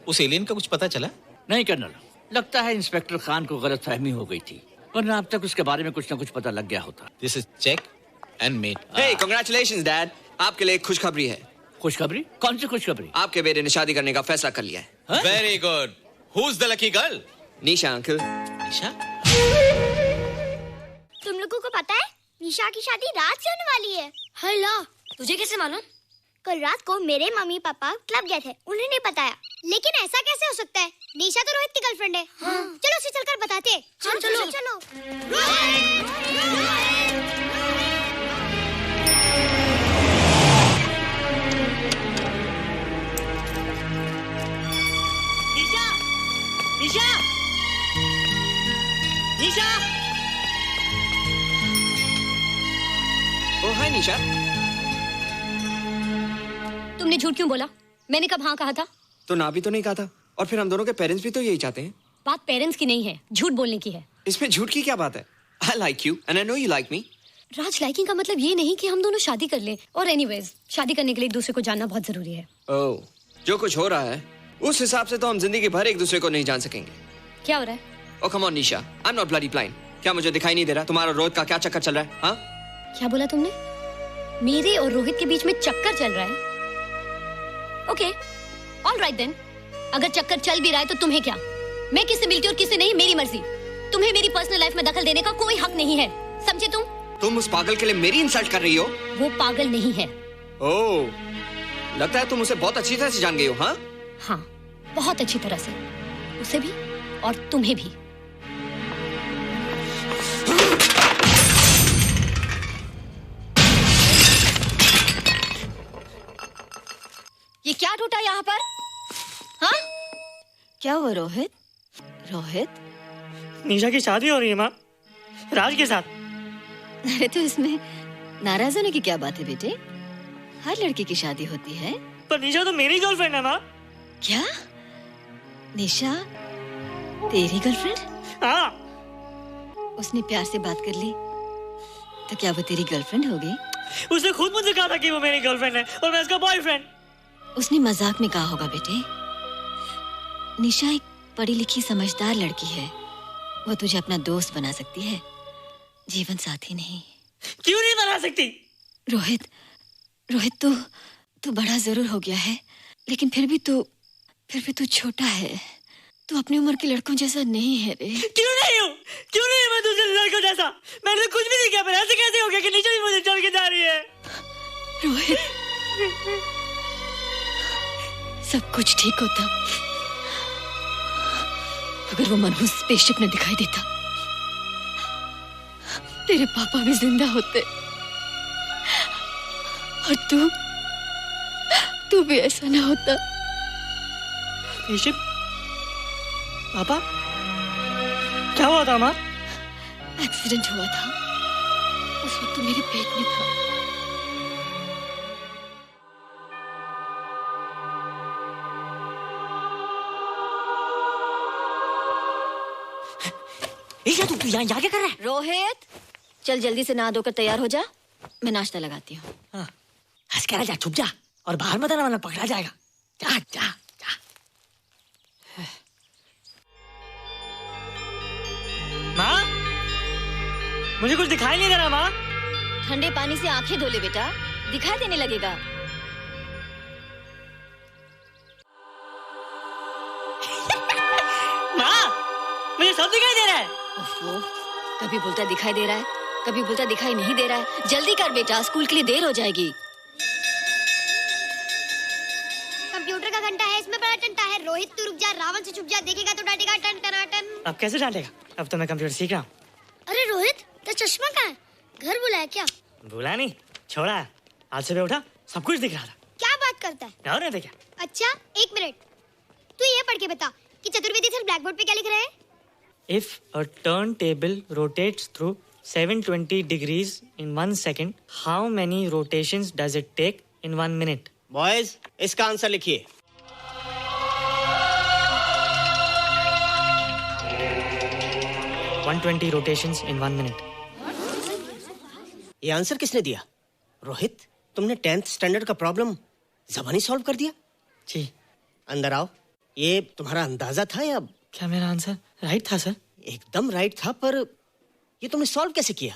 उस एलियन का कुछ पता चला? नहीं कर्नल, लगता है इंस्पेक्टर खान को गलतफहमी हो गई थी, वरना अब तक उसके बारे में कुछ न कुछ पता लग गया होता। This is check and mate. Hey, congratulations dad, आपके लिए एक खुशखबरी है। खुशखबरी? कौन सी खुशखबरी? आपके बेटे ने शादी करने का फैसला कर लिया है। Very good. Who is the lucky girl? Nisha uncle. Nisha? तुम लोगों को पता है निशा की शादी रात से होने वाली है। हाय ला, तुझे कैसे मालूम? कल रात को मेरे मम्मी पापा क्लब गए थे, उन्होंने बताया। लेकिन ऐसा कैसे हो सकता है? निशा तो रोहित की गर्लफ्रेंड है। हाँ। चलो उसे चलकर बताते हैं। चलो चलो। निशा, निशा, निशा। ओ हाय निशा। तुमने झूठ क्यों बोला? मैंने कब हाँ कहा था? तो ना भी तो नहीं कहा था, और फिर हम दोनों के पेरेंट्स भी तो यही चाहते हैं। बात पेरेंट्स की नहीं है, झूठ बोलने की है। इसमें झूठ की क्या बात है? I like you and I know you like me. Raj, liking का मतलब ये नहीं कि हम दोनों शादी कर लें। और एनीवेज, शादी करने के लिए एक दूसरे को जानना बहुत जरूरी है। ओह, जो कुछ हो रहा है उस हिसाब से तो हम जिंदगी भर एक दूसरे को नहीं जान सकेंगे। क्या हो रहा है? Oh come on Nisha, I'm not bloody blind. क्या मुझे दिखाई नहीं दे रहा तुम्हारा रोहित का क्या चक्कर चल रहा है? हाँ? क्या बोला तुमने? मेरे और रोहित के बीच में चक्कर चल रहा है? Okay, all right then. अगर चक्कर चल भी रहा है तो तुम्हें क्या? मैं किससे मिलती और किससे नहीं, मेरी मर्जी। तुम्हें मेरी पर्सनल लाइफ में दखल देने का कोई हक नहीं है, समझे तुम? तुम उस पागल के लिए मेरी इंसल्ट कर रही हो? वो पागल नहीं है। ओह, लगता है तुम उसे बहुत अच्छी तरह से जान गई हो। हाँ? हाँ, बहुत अच्छी तरह से, उसे भी और तुम्हें भी। ये क्या टूटा यहाँ पर? हाँ? क्या हुआ रोहित? रोहित? निशा की शादी हो रही है माँ, राज के साथ। अरे तो इसमें नाराज होने की क्या बात है बेटे? हर लड़की की शादी होती है। पर निशा तो मेरी गर्लफ्रेंड है माँ। क्या? निशा तेरी गर्लफ्रेंड? हाँ। उसने प्यार से बात कर ली तो क्या वो तेरी गर्लफ्रेंड हो गई? उसने खुद मुझे कहा था कि वो मेरी गर्लफ्रेंड है और मैं उसका बॉयफ्रेंड। उसने मजाक में कहा होगा बेटे। निशा एक पढ़ी लिखी समझदार लड़की है, वो तुझे अपना दोस्त बना सकती है। जीवन साथी नहीं। क्यों नहीं बना सकती? रोहित, तू बड़ा जरूर हो गया है, लेकिन फिर भी तू छोटा है। तू अपनी उम्र के लड़कों जैसा नहीं है रे। क्यों नहीं हूँ? मैं दूसरे लड़कों जैसा? मैंने कुछ भी नहीं किया, पर ऐसे कैसे हो गया कि निशा भी मुझे चल के जा रही है? रोहित, सब कुछ ठीक होता अगर वो मनहूस स्पेसशिप ने दिखाई देता। तेरे पापा भी जिंदा होते और तू भी ऐसा ना होता। स्पेसशिप? पापा? क्या हुआ था माँ? एक्सीडेंट हुआ था, उस वक्त तू मेरे पेट में था। तू यहाँ क्या कर रहा है? रोहित, चल जल्दी से नहा धोकर तैयार हो जा, मैं नाश्ता लगाती हूँ। हंस कर जा, छुप जा और बाहर मत आना वरना पकड़ा जाएगा। जा जा जा। माँ, मुझे कुछ दिखाई नहीं दे रहा माँ। ठंडे पानी से आंखें धो ले बेटा, दिखाई देने लगेगा। माँ, मुझे सब दिखाई दे रहा है। कभी बोलता दिखाई दे रहा है, कभी बोलता दिखाई नहीं दे रहा है। जल्दी कर बेटा, स्कूल के लिए देर हो जाएगी। कंप्यूटर का घंटा है, इसमें बड़ा टंटा है। रोहित तू रुक जा, रावण से छुप जा, देखेगा तो डांटेगा टन टनाटन। अब कैसे डांटेगा? अब तो मैं कंप्यूटर सीख रहा हूँ। अरे रोहित, तेरा चश्मा कहाँ है? घर बुलाया क्या? भूला नहीं, छोड़ा। आज सुबह उठा, सब कुछ दिख रहा था। क्या बात करता है? और नहीं देखा। अच्छा, एक मिनट, तू ये पढ़ के बता कि चतुर्वेदी सर ब्लैक बोर्ड पे क्या लिख रहे हैं? If a turntable rotates through 720 degrees in 1 second, how many rotations does it take in 1 minute? Boys, इसका आंसर लिखिए। $120 rotations in 1 minute. ये आंसर किसने दिया? रोहित, तुमने 10th स्टैंडर्ड का प्रॉब्लम ज़बानी सॉल्व कर दिया? जी। अंदर आओ। ये तुम्हारा अंदाजा था या? क्या मेरा आंसर राइट था सर? एकदम राइट था, पर ये तुमने सॉल्व कैसे किया?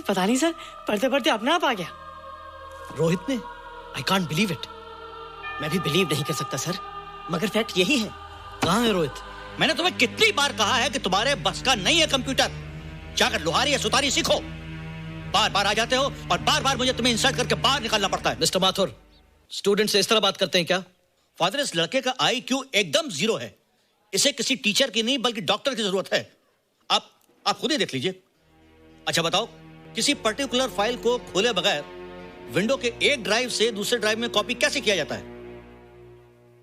पता नहीं सर, पढ़ते पढ़ते अपने आप आ गया। रोहित ने, आई कांट बिलीव इट। मैं भी बिलीव नहीं कर सकता सर, मगर फैक्ट यही है। कहाँ है रोहित? मैंने तुम्हें कितनी बार कहा है कि तुम्हारे बस का नहीं है कंप्यूटर। जाकर लोहारी या सुतारी सीखो। बार बार आ जाते हो और बार बार मुझे तुम्हें इंसल्ट करके बाहर निकालना पड़ता है। मिस्टर माथुर, स्टूडेंट से इस तरह बात करते हैं क्या? फादर, इस लड़के का IQ एकदम 0 है। इसे किसी टीचर की नहीं बल्कि डॉक्टर की जरूरत है। आप खुद ही देख लीजिए। अच्छा बताओ, किसी पर्टिकुलर फाइल को खोले बगैर विंडो के एक ड्राइव से दूसरे ड्राइव में कॉपी कैसे किया जाता है?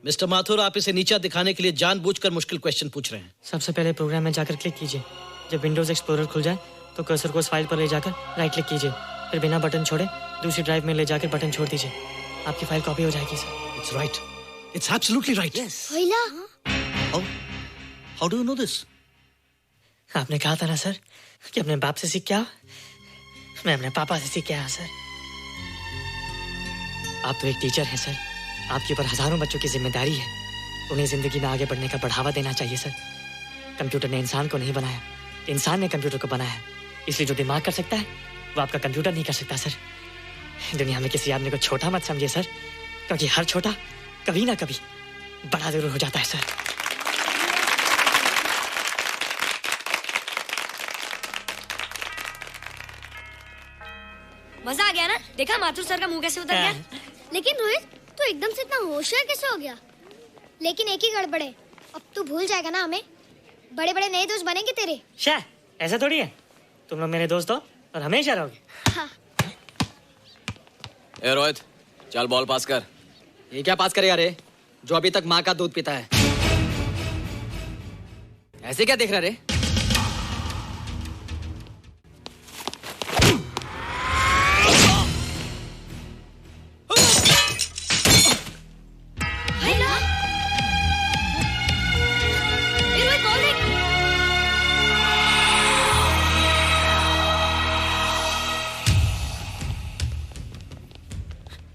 मिस्टर माथुर, आप इसे नीचा दिखाने के लिए जानबूझकर मुश्किल क्वेश्चन पूछ रहे हैं। सबसे पहले प्रोग्राम में जाकर क्लिक कीजिए। जब विंडोज एक्सप्लोरर खुल जाए तो कर्सर को उस फाइल पर ले जाकर राइट क्लिक कीजिए, फिर बिना बटन छोड़े दूसरी ड्राइव में ले जाकर बटन छोड़ दीजिए। आपकी फाइल कॉपी हो जाएगी sir. It's right, it's absolutely right. How do you know this? आपने कहा था ना सर कि अपने बाप से सीख के आओ। मैं अपने पापा से सीख के आया सर। आप तो एक टीचर हैं सर, आपके ऊपर हजारों बच्चों की जिम्मेदारी है। उन्हें जिंदगी में आगे बढ़ने का बढ़ावा देना चाहिए सर। कंप्यूटर ने इंसान को नहीं बनाया, इंसान ने कंप्यूटर को बनाया। इसलिए जो दिमाग कर सकता है वो आपका कंप्यूटर नहीं कर सकता सर। दुनिया में किसी आदमी को छोटा मत समझिए सर, क्योंकि हर छोटा कभी ना कभी बड़ा जरूर हो जाता है सर। मजा आ गया ना? देखा माथुर सर का मुंह कैसे उतर गया? लेकिन रोहित, तू एकदम से इतना होशियार कैसे हो गया? लेकिन एक ही गड़बड़ है, अब तू भूल जाएगा ना हमें। बड़े बड़े नए दोस्त बनेंगे तेरे। शाह, ऐसा थोड़ी है। तुम लोग मेरे दोस्त हो और हमेशा रहोगे। हाँ। ए रोहित, चल बॉल पास कर। ये क्या पास करेगा रे, जो अभी तक माँ का दूध पीता है? ऐसे क्या देख रहा रे?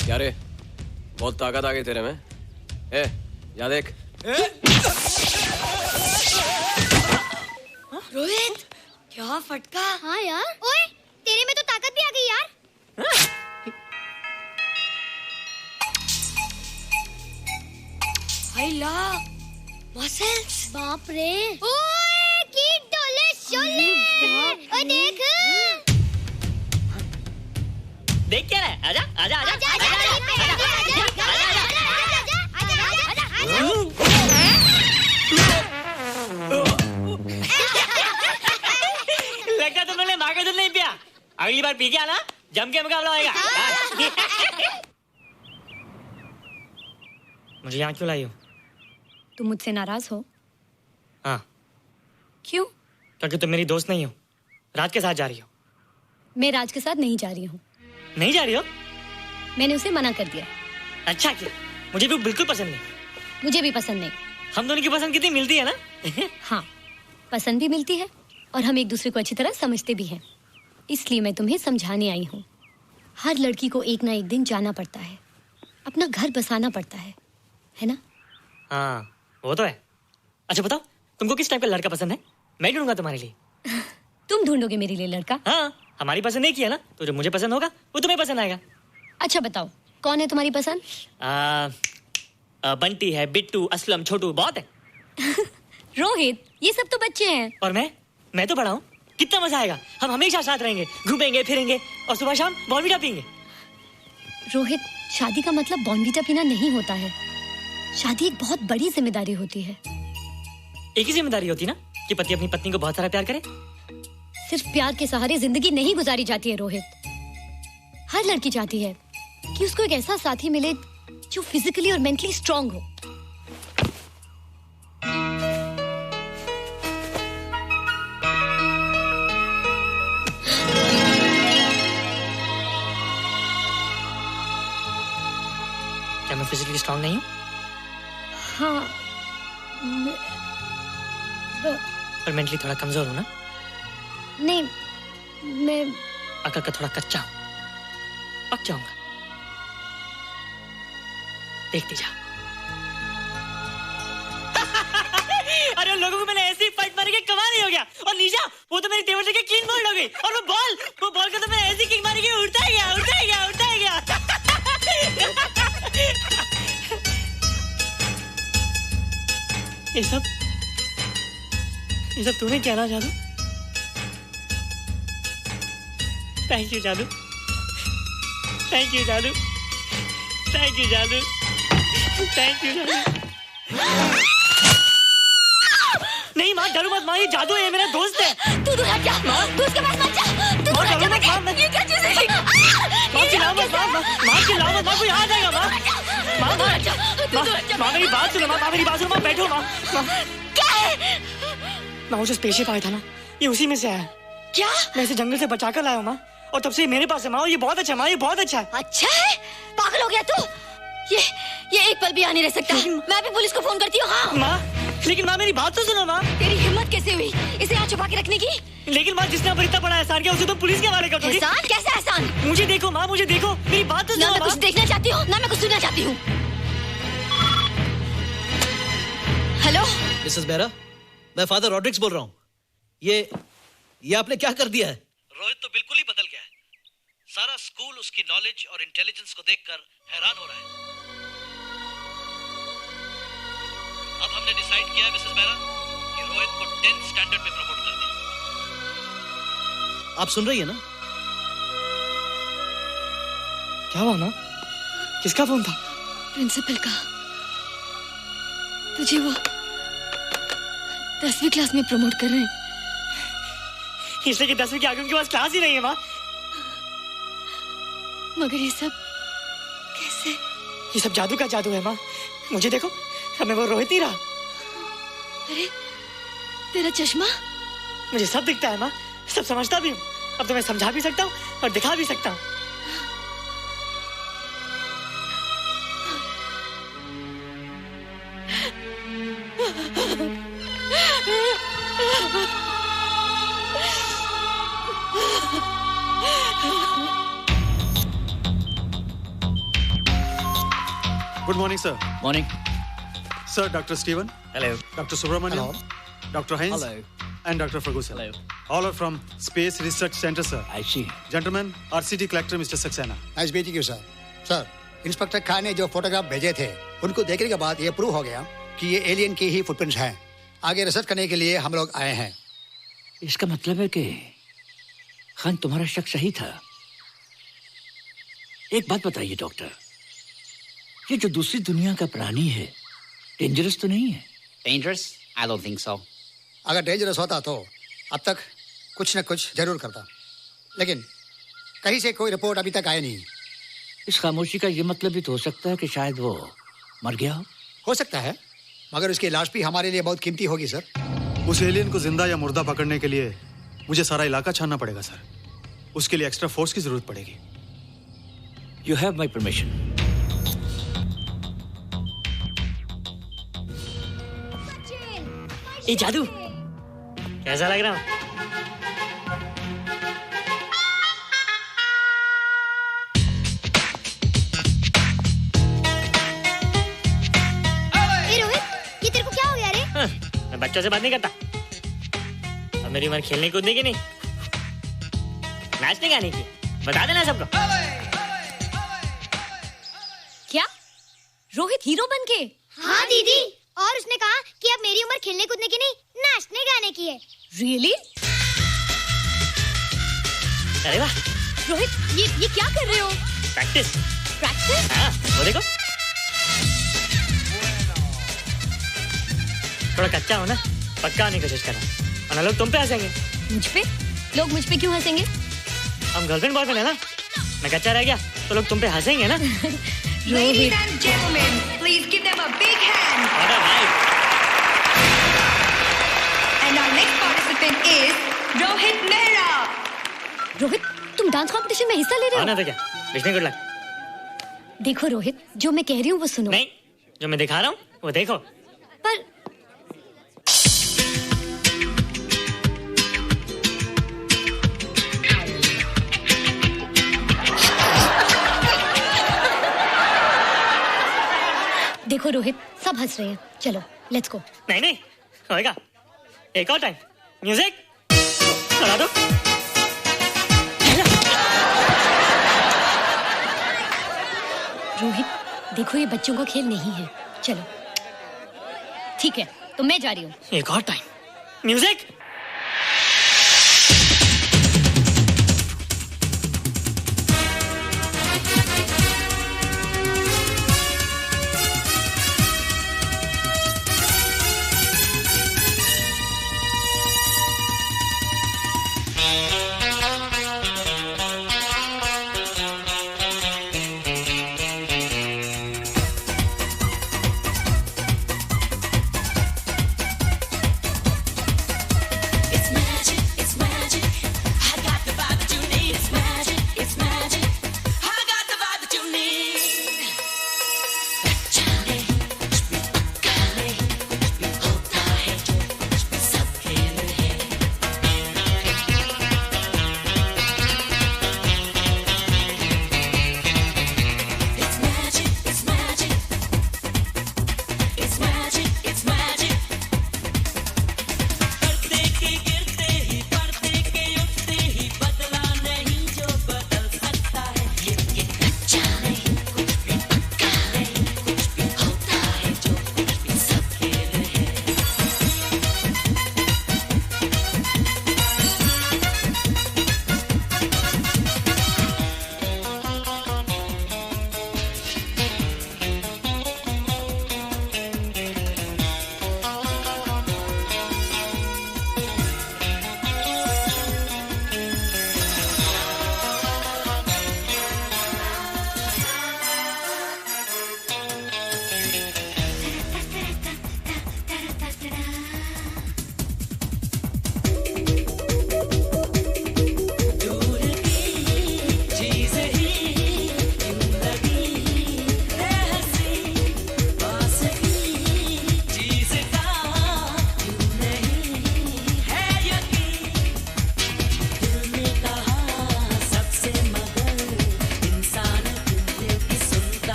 क्या रे, बहुत ताकत आ गई तेरे में। ए, या देख। रोहित, क्या फटका? हाँ यार। ओए, तेरे में तो ताकत भी आ गई यार। हाय ला, मसल्स। बाप रे। ओए, कीट डोले शोले। ओए देख। देख क्या है? आजा आजा आजा लगता तुम लोग ने माँ का दूध नहीं पिया। अगली बार पी के आना, जम के मुकाबला होएगा। मुझे यहाँ क्यों लाई हो? तुम मुझसे नाराज हो? हाँ। क्यों? क्योंकि तुम मेरी दोस्त नहीं हो, राज के साथ जा रही हो। मैं राज के साथ नहीं जा रही हूँ। नहीं जा रही हो? मैंने उसे मना कर दिया। अच्छा किया, मुझे भी बिल्कुल पसंद नहीं। मुझे भी पसंद नहीं। हम दोनों की पसंद कितनी मिलती है ना? हाँ, पसंद भी मिलती है और हम एक दूसरे को अच्छी तरह समझते भी हैं। इसलिए मैं तुम्हें समझाने आई हूँ। हर लड़की को एक ना एक दिन जाना पड़ता है, अपना घर बसाना पड़ता है ना? हाँ, वो तो है। अच्छा बताओ, तुमको किस टाइप का लड़का पसंद है? मैं ढूंढूंगा तुम्हारे लिए। तुम ढूंढोगे मेरे लिए लड़का? हाँ, हमारी पसंद एक ही है ना, तो जो मुझे पसंद होगा वो तुम्हें पसंद आएगा। अच्छा बताओ, कौन है तुम्हारी पसंद? बंटी है, बिट्टू, असलम, छोटू, बहुत है। रोहित, ये सब तो बच्चे हैं। और मैं तो बड़ा हूँ। कितना मजा आएगा, हम हमेशा साथ रहेंगे, घूमेंगे फिरेंगे और सुबह शाम बॉर्नवीटा पीएंगे। रोहित, शादी का मतलब बॉर्नवीटा पीना नहीं होता है। शादी एक बहुत बड़ी जिम्मेदारी होती है। एक ही जिम्मेदारी होती ना कि पति अपनी पत्नी को बहुत सारा प्यार करे। सिर्फ प्यार के सहारे जिंदगी नहीं गुजारी जाती है रोहित। हर लड़की चाहती है कि उसको एक ऐसा साथी मिले जो फिजिकली और मेंटली स्ट्रांग हो। क्या मैं फिजिकली स्ट्रांग नहीं हूँ? हाँ, पर मेंटली थोड़ा कमजोर हूँ ना? नहीं, मैं अकल का थोड़ा कच्चा हूँ, पक जाऊंगा। देखती जा। अरे उन लोगों को मैंने ऐसी फाइट मारी कि कमाल ही हो गया। और निशा, वो तो मेरी टेबल से क्लीन बोल्ड हो गई। और वो बॉल को तो मैंने ऐसी किक मारी कि उड़ता ही गया। ये सब तूने क्या ना जादू? थैंक यू जादू। थैंक यू जादू। थैंक यू जादू। थैंक यू जादू। नहीं माँ, डरो मत माँ, ये जादू है, मेरा दोस्त है। तू दूर हट जा, तू उसके पास मत जा। तू दूर हट जा, ये क्या चीज़ है? माँ चिल्लाओ मत, माँ चिल्लाओ मत, माँ कोई आ जाएगा माँ। माँ मेरी बात सुनो, माँ मेरी बात सुनो, माँ बैठो माँ। क्या है? माँ वो जो स्पेसशिप आया था ना, ये उसी में से आया। क्या? मैं इसे जंगल से बचा कर लाया हूँ माँ, और तब से मेरे पास है माँ। ये बहुत अच्छा है माँ, ये बहुत अच्छा है। अच्छा है? पागल हो गया तू? ये एक पल भी यहाँ नहीं रह सकता। मैं भी पुलिस को फोन करती हूँ। हाँ माँ, लेकिन माँ मेरी बात तो सुनो माँ। तेरी हिम्मत कैसे हुई इसे यहाँ छुपा के रखने की? लेकिन माँ, जिसने पर इतना बड़ा एहसान किया उसे तो पुलिस के हवाले कर दोगी। एहसान? कैसा एहसान? मुझे देखो माँ, मुझे देखो, मेरी बात तो सुनो। ना मैं कुछ देखना चाहती हूँ, ना मैं कुछ सुनना चाहती हूँ। हेलो मिसेस बेरा, मैं फादर रॉड्रिक्स बोल रहा हूँ। ये आपने क्या कर दिया है? रोहित तो बिल्कुल ही बदल गया है। सारा स्कूल उसकी नॉलेज और इंटेलिजेंस को देखकर हैरान हो रहा है। अब हमने डिसाइड किया है मिसेस बेरा कि रोहित को 10th स्टैंडर्ड में प्रमोट कर दें। आप सुन रही है ना? क्या हुआ माँ? किसका फोन था? प्रिंसिपल का। तुझे वो 10वीं क्लास में प्रमोट कर रहे हैं। इसलिए कि 10वीं के आगे उनके पास क्लास ही नहीं है माँ। मगर ये सब कैसे? ये सब जादू का जादू है माँ। मुझे देखो, अब मैं वो रोहित नहीं रहा। अरे तेरा चश्मा? मुझे सब दिखता है माँ, सब समझता भी हूँ। अब तो मैं समझा भी सकता हूँ और दिखा भी सकता हूँ। Good morning, sir. Morning. Sir, Dr. Steven. Hello. Dr. Subramaniam. Hello. Dr. Hines. Hello. And Dr. Ferguson. Hello. All are from Space Research Center, sir. I see. Gentlemen, RCT collector Mr. Saxena. Nice meeting you sir. Sir, inspector Khan ने जो photograph भेजे थे उनको देखने के बाद ये prove हो गया कि ये एलियन की ही फुटप्रिंट्स हैं। आगे रिसर्च करने के लिए हम लोग आए हैं। इसका मतलब है कि खान तुम्हारा शक सही था। एक बात बताइए डॉक्टर, ये जो दूसरी दुनिया का प्राणी है डेंजरस तो नहीं है? Dangerous? I don't think so. अगर डेंजरस होता तो अब तक कुछ न कुछ जरूर करता, लेकिन कहीं से कोई रिपोर्ट अभी तक आई नहीं। इस खामोशी का ये मतलब भी तो हो सकता है कि शायद वो मर गया हो सकता है, मगर उसकी लाश भी हमारे लिए बहुत कीमती होगी सर। उस एलियन को जिंदा या मुर्दा पकड़ने के लिए मुझे सारा इलाका छानना पड़ेगा सर। उसके लिए एक्स्ट्रा फोर्स की जरूरत पड़ेगी। You have my permission. ये जादू कैसा लग रहा हूँ? ये तेरे को क्या हो गया रे? मैं बच्चों से बात नहीं करता। अब मेरी उम्र खेलने कूदने की नहीं, नाचने गाने की। बता देना सबको। क्या रोहित हीरो बन के? हाँ दीदी, और उसने कहा कि अब मेरी उम्र खेलने कूदने की नहीं, नाचने गाने की है। Really? अरे वाह रोहित, ये क्या कर रहे हो? प्रैक्टिस। प्रैक्टिस? हाँ, वो देखो थोड़ा कच्चा हो ना, पक्का होने की कोशिश करना, वरना लोग तुम पे हंसेंगे। मुझ पे? लोग मुझ पे क्यों हंसेंगे? हम गर्लफ्रेंड बॉयफ्रेंड है ना, मैं कच्चा रह गया तो लोग तुम पे हंसेंगे ना। Ladies and gentlemen, please give them a big hand. What a vibe. And our next participant is Rohit Mehra. Rohit, तुम डांस कंपटीशन में हिस्सा ले रहे हो? ना तो क्या, विश मी गुड लक। देखो रोहित, जो मैं कह रही हूँ वो सुनो। नहीं, जो मैं दिखा रहा हूँ वो देखो। पर देखो रोहित, सब हंस रहे हैं। चलो लेट्स गो। नहीं नहीं होएगा, एक और टाइम। म्यूजिक चला दो। रोहित देखो, ये बच्चों का खेल नहीं है। चलो ठीक है, तो मैं जा रही हूँ। एक और time. Music.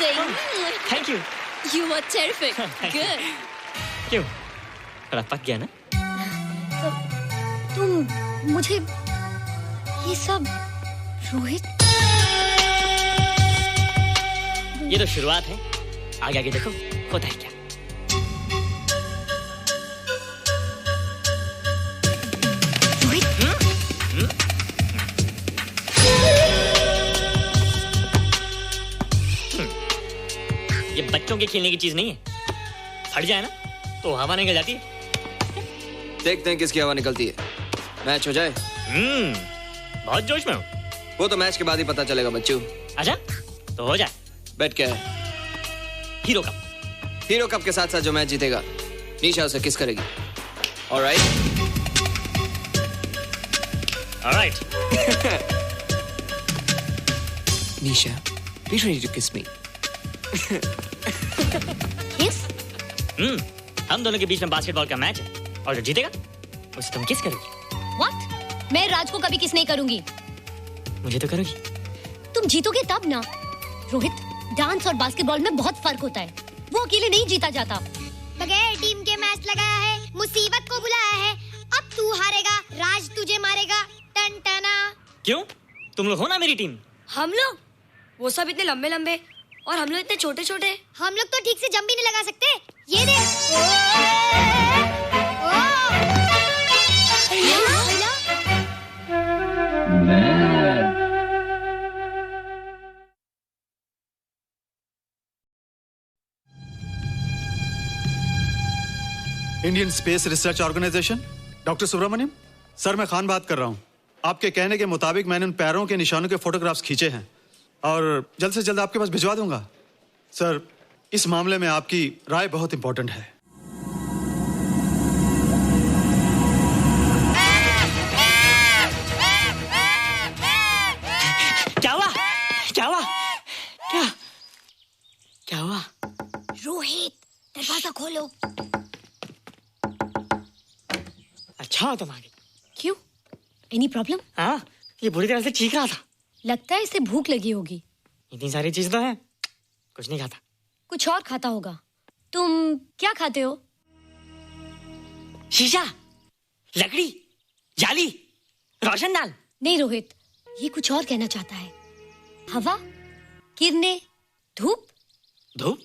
Amazing. Thank you. You were terrific. Good. क्यों? थोड़ा पक गया ना? तुम मुझे ये सब रोहित, ये तो शुरुआत है, आगे आगे देखो होता है क्या। ये बच्चों के खेलने की चीज नहीं है, फट जाए ना तो हवा निकल जाती है। देखते हैं किसकी हवा निकलती है। मैच हो जाए। बहुत जोश में हूँ। वो तो मैच के बाद ही पता चलेगा बच्चू। अच्छा तो हो जाए। बेट क्या है? Hero cup. हीरो कप के साथ साथ जो मैच जीतेगा निशा उसे किस करेगी। Alright? Alright. Nisha, be ready to kiss me. किस? हम दोनों के बीच में बास्केटबॉल का मैच है और जो जीतेगा उसे तुम किस करोगी। What? मैं राज को कभी किस नहीं करूंगी। मुझे तो करोगी। तुम जीतोगे तब ना। रोहित, डांस और बास्केटबॉल में बहुत फर्क होता है, वो अकेले नहीं जीता जाता। बगैर टीम के मैच लगाया है, मुसीबत को बुलाया है। अब तू हारेगा, राज तुझे मारेगा। टन टना। क्यों? तुम लोग हो ना मेरी टीम। हम लोग? वो सब इतने लंबे लंबे और हम लोग इतने छोटे छोटे। हम लोग तो ठीक से जंप भी नहीं लगा सकते। ये देख। Indian space research organisation, doctor Subramaniam. Sir मैं खान बात कर रहा हूँ। आपके कहने के मुताबिक मैंने उन पैरों के निशानों के फोटोग्राफ्स खींचे हैं और जल्द से जल्द आपके पास भिजवा दूंगा। सर इस मामले में आपकी राय बहुत इंपॉर्टेंट है। क्या हुआ? क्या हुआ? क्या हुआ? रोहित, दरवाजा खोलो। अच्छा तुम आ गई। क्यों? Any problem? हाँ, ये बुरी तरह से चीख रहा था। लगता है इसे भूख लगी होगी। इतनी सारी चीज तो है, कुछ नहीं खाता। कुछ और खाता होगा। तुम क्या खाते हो? शीशा, लकड़ी, जाली, रोशनदान। नहीं रोहित, ये कुछ और कहना चाहता है। हवा, किरणें, धूप। धूप?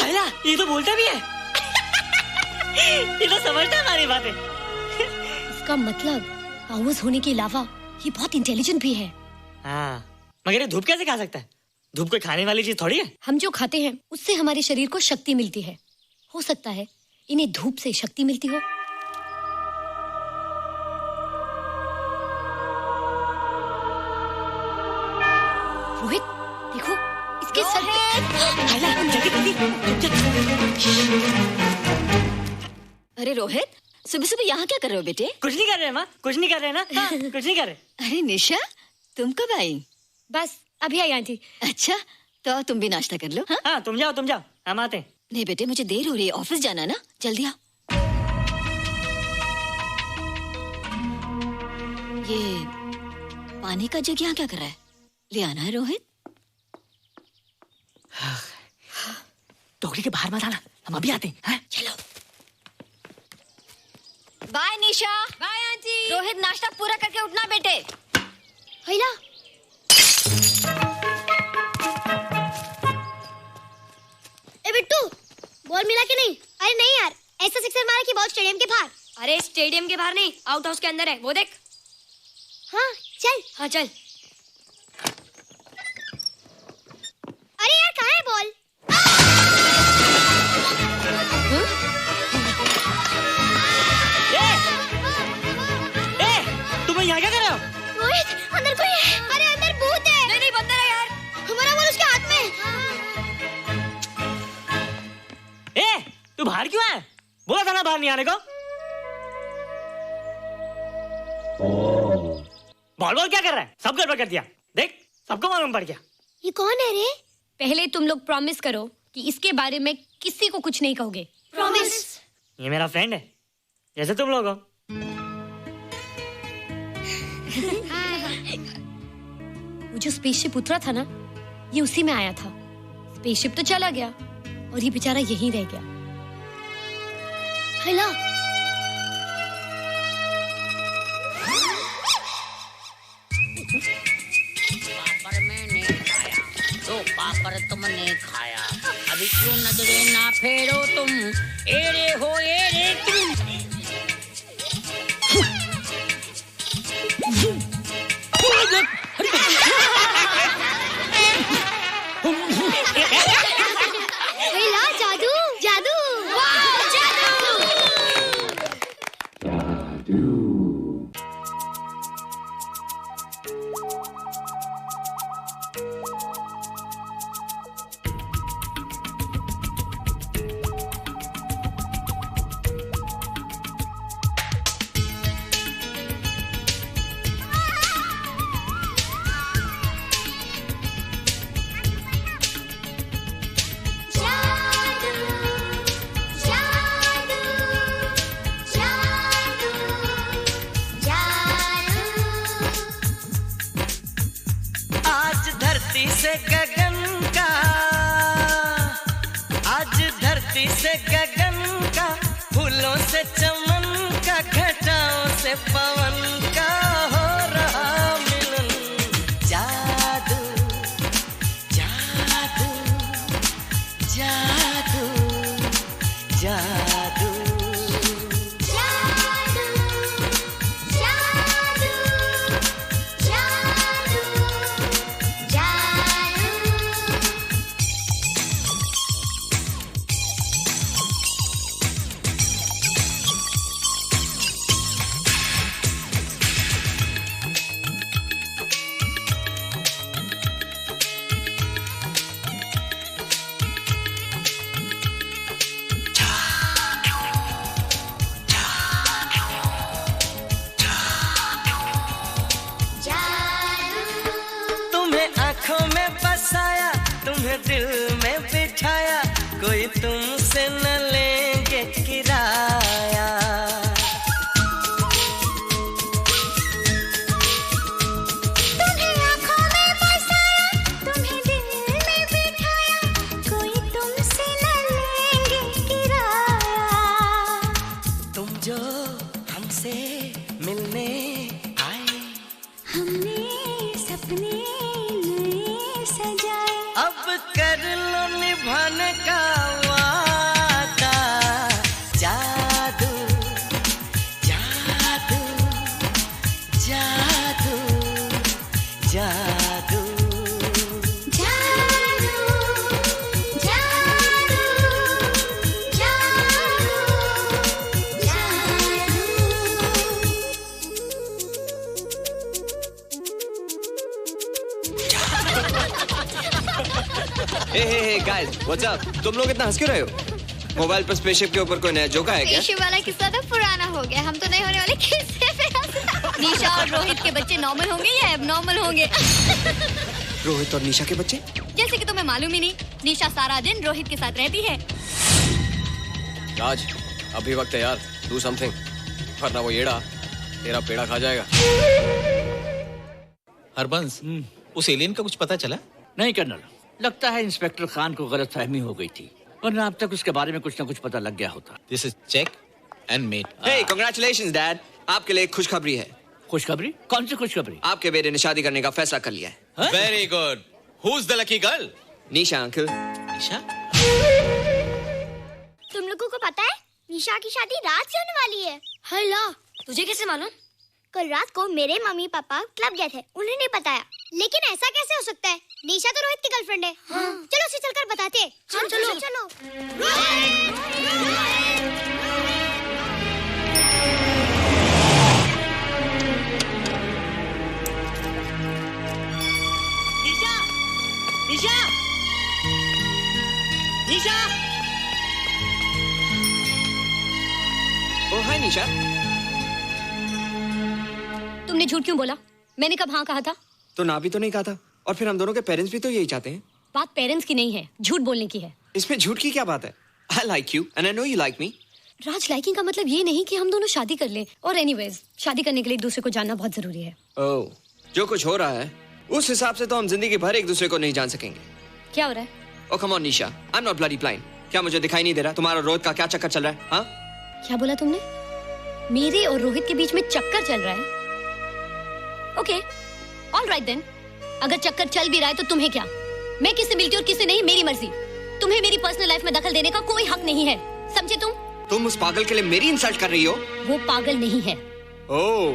हैला, ये तो बोलता भी है। ये तो समझता है हमारी बातें। इसका मतलब पावर्स होने के अलावा ये बहुत इंटेलिजेंट भी है। हाँ, मगर ये धूप कैसे खा सकता है? धूप कोई खाने वाली चीज थोड़ी है। हम जो खाते हैं उससे हमारे शरीर को शक्ति मिलती है। हो सकता है इन्हें धूप से शक्ति मिलती हो। रोहित, देखो इसके सर अरे रोहित, सुबह सुबह यहाँ क्या कर रहे हो बेटे? कुछ नहीं कर रहे माँ, कुछ नहीं कर रहे ना। हाँ, कुछ नहीं कर रहे। अरे निशा, तुम कब आई? बस अभी आई आंटी। अच्छा, तो तुम भी नाश्ता कर लो। हाँ, तुम जाओ, हम आते हैं। नहीं बेटे, मुझे देर हो रही है, ऑफिस जाना ना, जल्दी आओ। ये पानी का जग यहाँ क्या कर रहा है? ले आना है रोहित। टोकरी के बाहर मत आना, हम अभी आते हैं। चलो। Bye Nisha. Bye aunty. Rohit, नाश्ता पूरा करके उठना बेटे। हैला। ए बिट्टू, बॉल मिला कि नहीं? अरे नहीं यार, ऐसा सिक्सर मारा कि बॉल स्टेडियम के बाहर। अरे स्टेडियम के बाहर नहीं, आउट हाउस के अंदर है, वो देख। हाँ चल। हाँ चल। अरे यार कहाँ है बॉल? तुम यहाँ क्या कर रहे हो? रोहित, अंदर कोई है। अरे अंदर भूत है। नहीं बंदर है यार। हमारा बॉल उसके हाथ में। तू बाहर क्यों है? बोला था ना बाहर नहीं आने को। बॉल क्या कर रहा है? सब गड़बड़ कर दिया। देख, सबको मालूम पड़ गया। ये कौन है रे? पहले तुम लोग प्रॉमिस करो कि इसके बारे में किसी को कुछ नहीं कहोगे। प्रॉमिस। ये मेरा फ्रेंड है, जैसे तुम लोग हो। वो जो स्पेसशिप उतरा था ना, ये उसी में आया था। स्पेसशिप तो चला गया और ये बेचारा यहीं रह गया। हेलो, पापड़ मैंने खाया, दो पापड़ तुमने खाया, अभी क्यों नजरें ना फेरो तुम, एरे हो एरे तुम। हेला, जादू जादू वाह जादू। आज धरती से गगन का, आज धरती से गगन का, फूलों से चमन का, घटाओं से पवन का हो रहा मिलन। जादू जादू जादू जादू आँखों में बसाया, तुम्हें दिल में बिठाया, कोई तुमसे न लेंगे किराया। तुम्हें आँखों में बसाया, तुम्हें दिल में बिठाया, कोई तुमसे न लेंगे किराया। तुम जो हमसे मिलने आए, हमने सपने अब कर लो निभाने का वादा। जादू जादू जादू जादू हे गाइस, व्हाट्स अप? तुम लोग इतना हंस क्यों रहे हो? मोबाइल पर स्पेसशिप के ऊपर कोई नया जोक आया क्या? स्पेसशिप वाला किस्सा तो पुराना हो गया, हम तो नए होने वाले किस्से पे हंसते। निशा और रोहित के बच्चे नॉर्मल होंगे या एबनॉर्मल होंगे? रोहित और निशा के बच्चे? जैसे कि तुम्हें मालूम ही नहीं, निशा सारा दिन रोहित के साथ रहती है। राज, अभी वक्त है यार, डू समथिंग, वरना वो येड़ा तेरा पेड़ा खा जाएगा। हरबंस, उस एलियन का कुछ पता चला? नहीं कर्नल, लगता है इंस्पेक्टर खान को गलतफहमी हो गई थी, वरना अब तक उसके बारे में कुछ न कुछ पता लग गया होता। This is check and mate. Hey, congratulations dad, आपके लिए एक खुशखबरी है। खुशखबरी? कौन सी खुशखबरी? आपके बेटे ने शादी करने का फैसला कर लिया है। Very good. Who is the lucky girl? Nisha uncle. Nisha? तुम लोगों को पता है निशा की शादी रात से होने वाली है। हेला, तुझे कैसे मालूम? कल रात को मेरे मम्मी पापा क्लब गए थे, उन्होंने बताया। लेकिन ऐसा कैसे हो सकता है? निशा तो रोहित की गर्लफ्रेंड है। हाँ। चलो उसे चलकर बताते हैं। हाँ, चलो चलो। निशा निशा निशा। ओ हाय निशा। तुमने झूठ क्यों बोला? मैंने कब हाँ कहा था? तो ना भी तो नहीं कहा था, और फिर हम दोनों के पेरेंट्स भी तो यही चाहते हैं। बात पेरेंट्स की नहीं है, झूठ बोलने की है। इसमें झूठ की क्या बात है? I like you and I know you like me. Raj, liking का मतलब ये नहीं कि हम दोनों शादी कर लें। और एनीवेज, शादी करने के लिए एक दूसरे को जानना बहुत जरूरी है। ओह, जो कुछ हो रहा है उस हिसाब से तो हम जिंदगी भर एक दूसरे को नहीं जान सकेंगे। क्या हो रहा है? Oh come on Nisha, I am not bloody blind. क्या मुझे दिखाई नहीं दे रहा तुम्हारा रोहित का क्या चक्कर चल रहा है? हाँ, क्या बोला तुमने? मेरे और रोहित के बीच में चक्कर चल रहा है? Okay, all right then. अगर चक्कर चल भी रहा है तो तुम्हें क्या? मैं किससे मिलती हूँ और किससे नहीं, मेरी मर्जी। तुम्हें मेरी पर्सनल लाइफ में दखल देने का कोई हक नहीं है, समझे तुम? तुम उस पागल के लिए मेरी इंसल्ट कर रही हो? वो पागल नहीं है। ओह,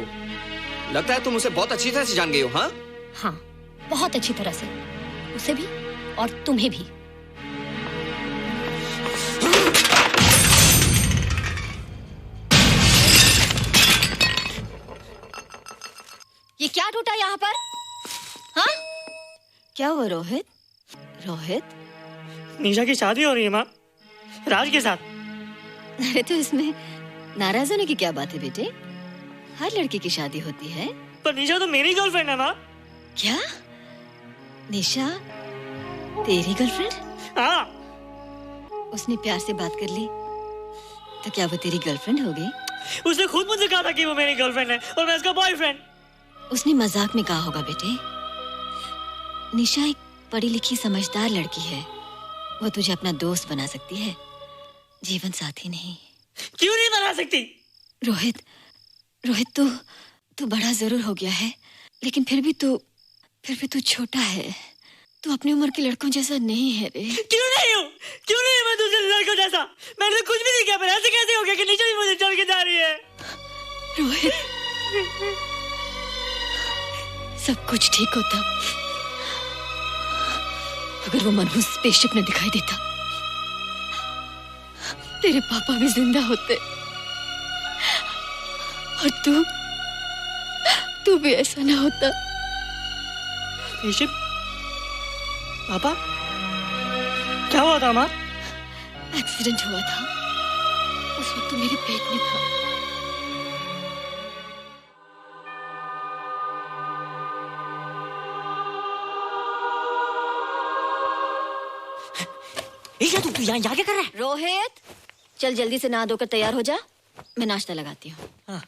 लगता है तुम उसे बहुत अच्छी तरह से जान गई हो। हाँ हाँ, बहुत अच्छी तरह से, उसे भी और तुम्हें भी। ये क्या टूटा यहाँ पर? हाँ, क्या हुआ रोहित? रोहित, निशा की शादी हो रही है माँ, राज के साथ। अरे तो इसमें नाराज होने की क्या बात है बेटे? हर लड़की की शादी होती है। पर निशा तो मेरी गर्लफ्रेंड है माँ। क्या? निशा तेरी गर्लफ्रेंड? हाँ। उसने प्यार से बात कर ली तो क्या वो तेरी गर्लफ्रेंड हो गई? उसने खुद मुझे कहा था कि वो मेरी गर्लफ्रेंड है और मैं उसका बॉयफ्रेंड। उसने मजाक में कहा होगा बेटे। निशा एक पढ़ी लिखी समझदार लड़की है, वो तुझे अपना दोस्त बना सकती है, जीवन साथी नहीं। क्यों नहीं बना सकती? रोहित, तू बड़ा जरूर हो गया है, लेकिन फिर भी तू छोटा है। तू अपनी उम्र के लड़कों जैसा नहीं है रे। क्यों नहीं हूँ? क्यों नहीं मैं दूसरे लड़कों जैसा? मैंने कुछ भी नहीं किया, पर ऐसे कैसे हो गया कि निशा भी मुझे छोड़ के जा रही है? रोहित, सब कुछ ठीक होता अगर वो मनहूस स्पेसशिप न दिखाई देता। तेरे पापा भी जिंदा होते और तू भी ऐसा ना होता। स्पेसशिप? पापा? क्या हुआ था माँ? एक्सीडेंट हुआ था, उस वक्त तो मेरे पेट में था। तू यहाँ क्या कर रहा है? रोहित, चल जल्दी से नहा धोकर तैयार हो जा, मैं नाश्ता लगाती हूँ। हाँ,